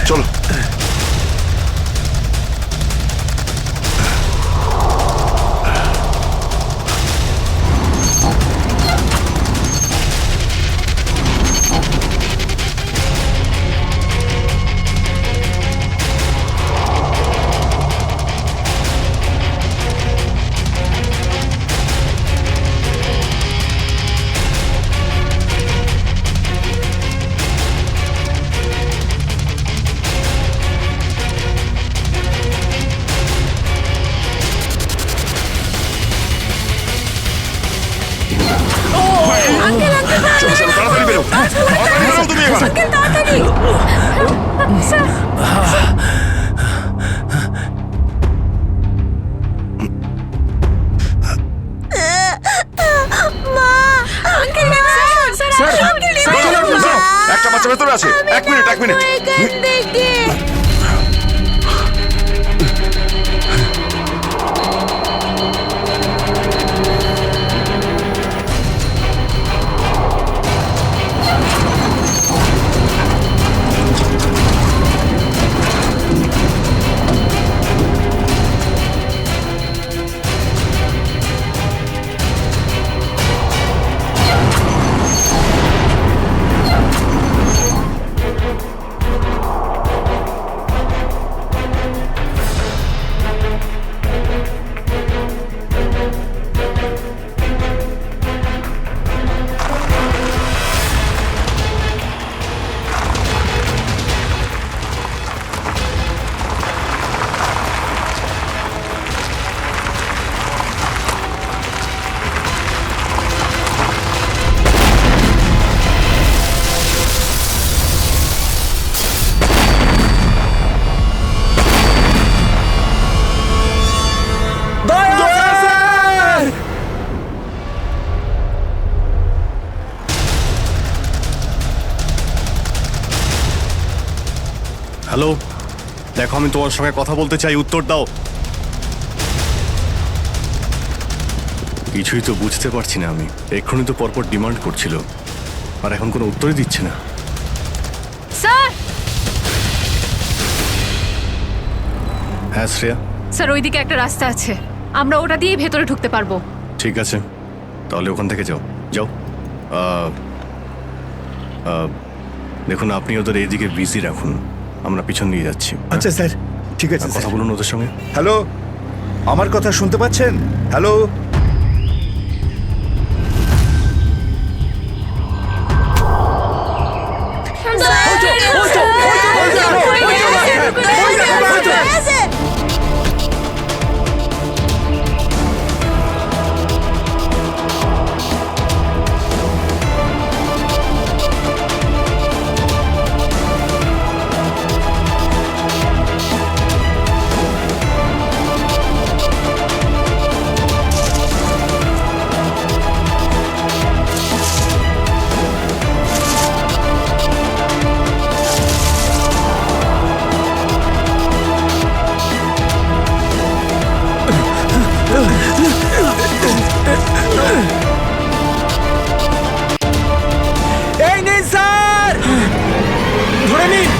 চলো। তাড়াতাড়ি বেরো, তাড়াতাড়ি বেরো তুমি এবার। একটা বাচ্চা ভেতরে আছে, এক মিনিট, এক মিনিট। হ্যালো, দেখো আমি তোমার সঙ্গে কথা বলতে চাই, উত্তর দাও। কিছুই তো বুঝতে পারছি না আমি। এক্ষুনি তো পরপর ডিমান্ড করছিল, আর এখন কোনো উত্তরই দিচ্ছে না। স্যার হ্যাঁ শ্রেয়া, স্যার ওইদিকে একটা রাস্তা আছে, আমরা ওটা দিয়েই ভেতরে ঢুকতে পারবো। ঠিক আছে, তাহলে ওখান থেকে যাও যাও। দেখুন, আপনি ওদের এইদিকে বিজি রাখুন, আমরা পিছন নিয়ে যাচ্ছি। আচ্ছা স্যার, ঠিক আছে। কথা বলুন ওদের সঙ্গে। হ্যালো, আমার কথা শুনতে পাচ্ছেন? হ্যালো, এই নিন স্যার, ধরে নিন।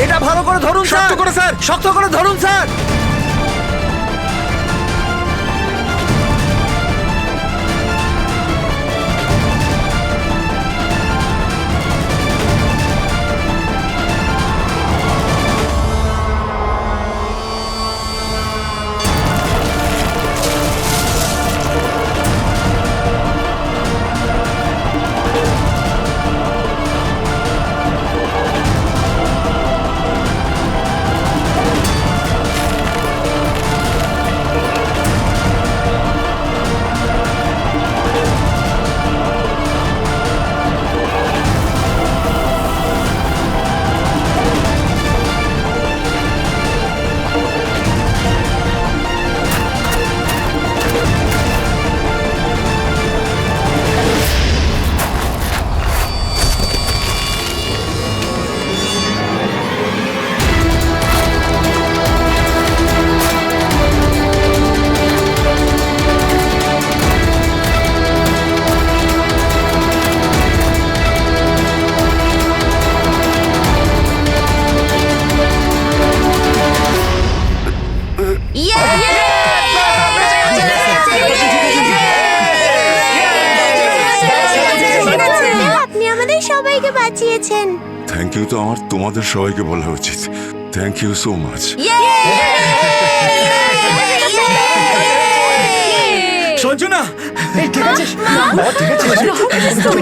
এটা ভালো করে ধরুন, শক্ত করে স্যার, শক্ত করে ধরুন স্যার। আপনি আমাদের সবাইকে বাঁচিয়েছেন। থ্যাংক ইউ তো আমার তোমাদের সবাইকে বলা উচিত। Thank you so much. Sanjana, ঠিক আছে বাবা, ঠিক আছে,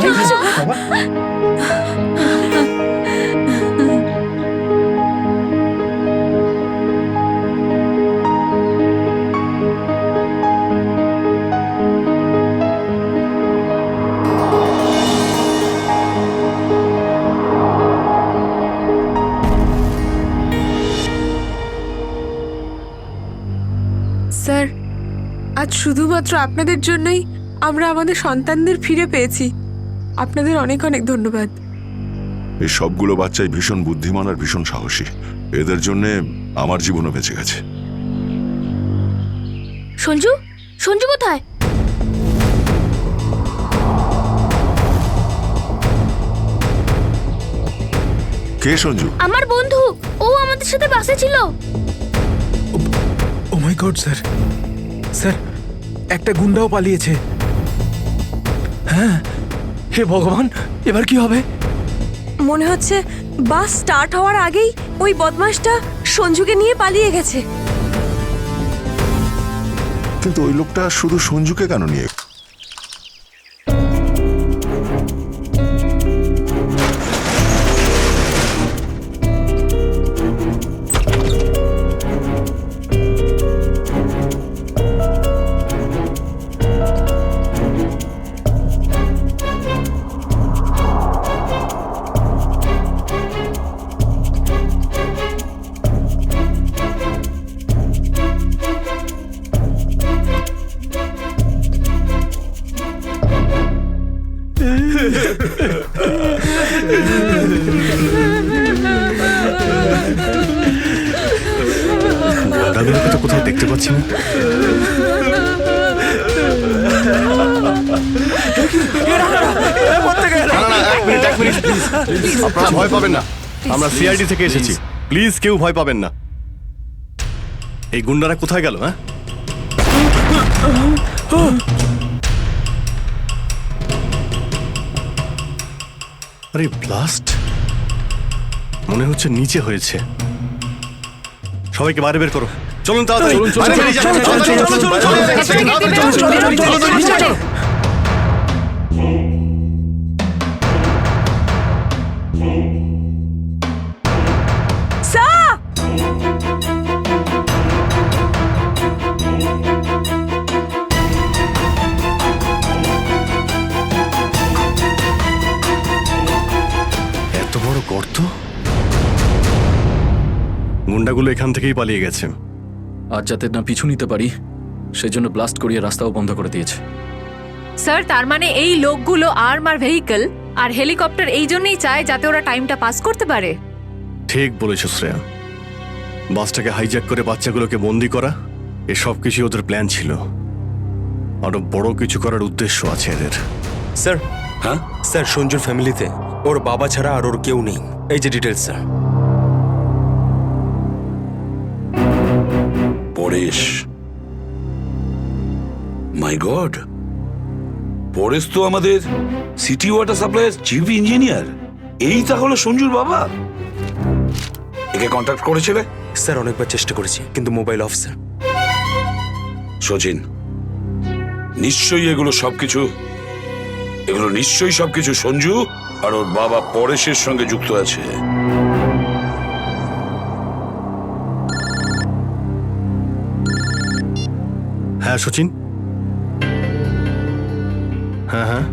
ঠিক আছে বাবা। স্যার, আজ শুধুমাত্র আপনাদের জন্যই আমরা আমাদের সন্তানদের ফিরে পেয়েছি। আপনাদের অনেক অনেক ধন্যবাদ। এই সবগুলো বাচ্চাই ভীষণ বুদ্ধিমান আর ভীষণ সাহসী। এদের জন্যে আমার জীবনও বেঁচে গেছে। সঞ্জু, সঞ্জু কোথায়? কে সঞ্জু? আমার বন্ধু, ও আমাদের সাথে বাসে ছিল। ও মাই গড স্যার, স্যার একটা গুন্ডাও পালিয়েছে। হ্যাঁ, হে ভগবান, এবার কি হবে? মনে হচ্ছে বাস স্টার্ট হওয়ার আগেই ওই বদমাশটা সঞ্জুকে নিয়ে পালিয়ে গেছে। কিন্তু ওই লোকটা শুধু সঞ্জুকে কেন নিয়ে? দাদুকে তো কোথাও দেখতে পাচ্ছি না। আপনারা ভয় পাবেন না, আমরা সিআইডি থেকে এসেছি। প্লিজ কেউ ভয় পাবেন না। এই গুন্ডারা কোথায় গেল? হ্যাঁ, আরে ব্লাস্ট মনে হচ্ছে নিচে হয়েছে। সবাইকে বাইরে বের করো, চলুন তাড়াতাড়ি। বাইরে বেরিয়ে যান, তাড়াতাড়ি, চলুন, চলুন, চলুন। এত বড় গর্ত! গুন্ডাগুলো এখান থেকেই পালিয়ে গেছে। আর যাতে না পিছু নিতে পারি সেজন্য ব্লাস্ট করিয়ে রাস্তাও বন্ধ করে দিয়েছে। স্যার তার মানে এই লোকগুলো আর্মার ভেহিকল আর হেলিকপ্টার এই জন্যই চায় যাতে ওরা টাইমটা পাস করতে পারে। ঠিক বলেছ শ্রেয়া, বাসটাকে হাইজ্যাক করে বাচ্চাগুলোকে বন্দি করা, এসব কিছু ওদের প্ল্যান ছিল। আরো বড় কিছু করার উদ্দেশ্য আছে এদের। স্যার, হ্যাঁ স্যার, সঞ্জুর ফ্যামিলিতে ওর বাবা ছাড়া আর ওর কেউ নেই। এই যে ডিটেলস স্যার। পরেশ, মাই গড, পরেশ তো আমাদের সিটি ওয়াটার সাপ্লাইয়ের চিফ ইঞ্জিনিয়ার। এই তাহলে সঞ্জুর বাবা। একে কন্ট্যাক্ট করেছিলে? স্যার অনেকবার চেষ্টা করেছি কিন্তু মোবাইল অফ স্যার। সচিন, নিশ্চয়ই এগুলো সবকিছু সঞ্জু আর ওর বাবা পরেশের সঙ্গে যুক্ত আছে। হ্যাঁ সচিন, হ্যাঁ হ্যাঁ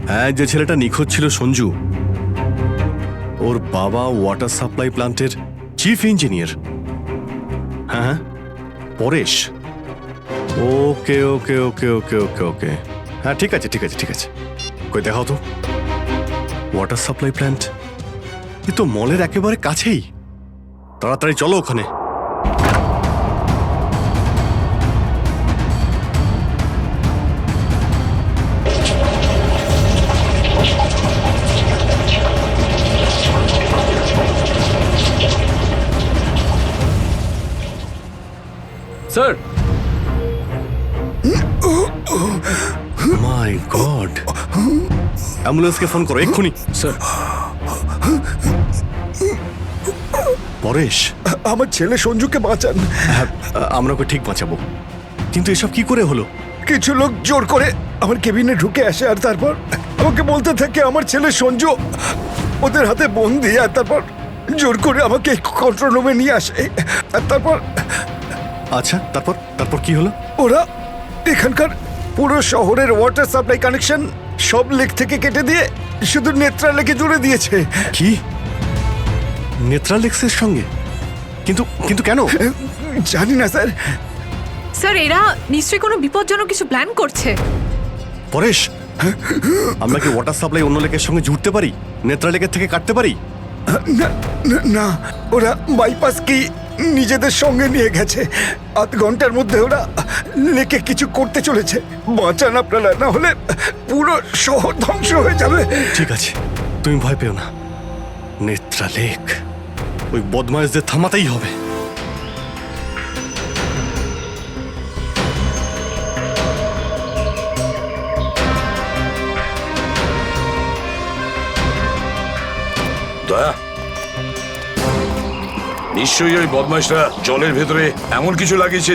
হ্যাঁ, যে ছেলেটা নিখোঁজ ছিল সঞ্জু, ওর বাবা ওয়াটার সাপ্লাই প্ল্যান্টের চিফ ইঞ্জিনিয়ার। হ্যাঁ হ্যাঁ, পরেশ। ওকে ওকে ওকে ওকে ওকে ওকে, হ্যাঁ ঠিক আছে ঠিক আছে ঠিক আছে। কই দেখাও তো ওয়াটার সাপ্লাই প্ল্যান্ট। এ তো মলের একেবারে কাছেই। তাড়াতাড়ি চলো ওখানে। স্যার, মাই গড, অ্যাম্বুলেন্সকে ফোন করো এক্ষুনি। স্যার, পরেশ, আমার ছেলে সঞ্জুকে বাঁচান। হ্যাঁ, আমরা ওকে ঠিক বাঁচাবো, কিন্তু এসব কি করে হলো? কিছু লোক জোর করে আমার কেবিনে ঢুকে আসে আর তারপর আমাকে বলতে থাকে আমার ছেলে সঞ্জু ওদের হাতে বন্দি। আর তারপর জোর করে আমাকে কন্ট্রোল রুমে নিয়ে আসে। আর তারপর আচ্ছা, তারপর তারপর কি হলো? ওরা এখানকার পুরো শহরের ওয়াটার সাপ্লাই কানেকশন সব লেক থেকে কেটে দিয়ে শুধু নেত্রা লেকে জুড়ে দিয়েছে। কি? নেত্রা লেক্সের সঙ্গে? কিন্তু কিন্তু কেন? জানি না স্যার। স্যার এরা নিশ্চয়ই কোনো বিপজ্জনক কিছু প্ল্যান করছে। পরেশ, আমরা কি ওয়াটার সাপ্লাই অন্য লেকের সঙ্গে জুড়তে পারি? নেত্রা লেকের থেকে কাটতে পারি? না, ওরা বাইপাস কি নিজেদের সঙ্গে নিয়ে গেছে। আধ ঘন্টার মধ্যে ওরা লেকে কিছু করতে চলেছে। বাঁচান আপনারা, না হলে পুরো শহর ধ্বংস হয়ে যাবে। ঠিক আছে, তুমি ভয় পেও না। নেত্রা লেক, ওই বদমাইশদের থামাতেই হবে। দয়া, নিশ্চয়ই ওই বদমাইশরা জলের ভেতরে এমন কিছু লাগিয়েছে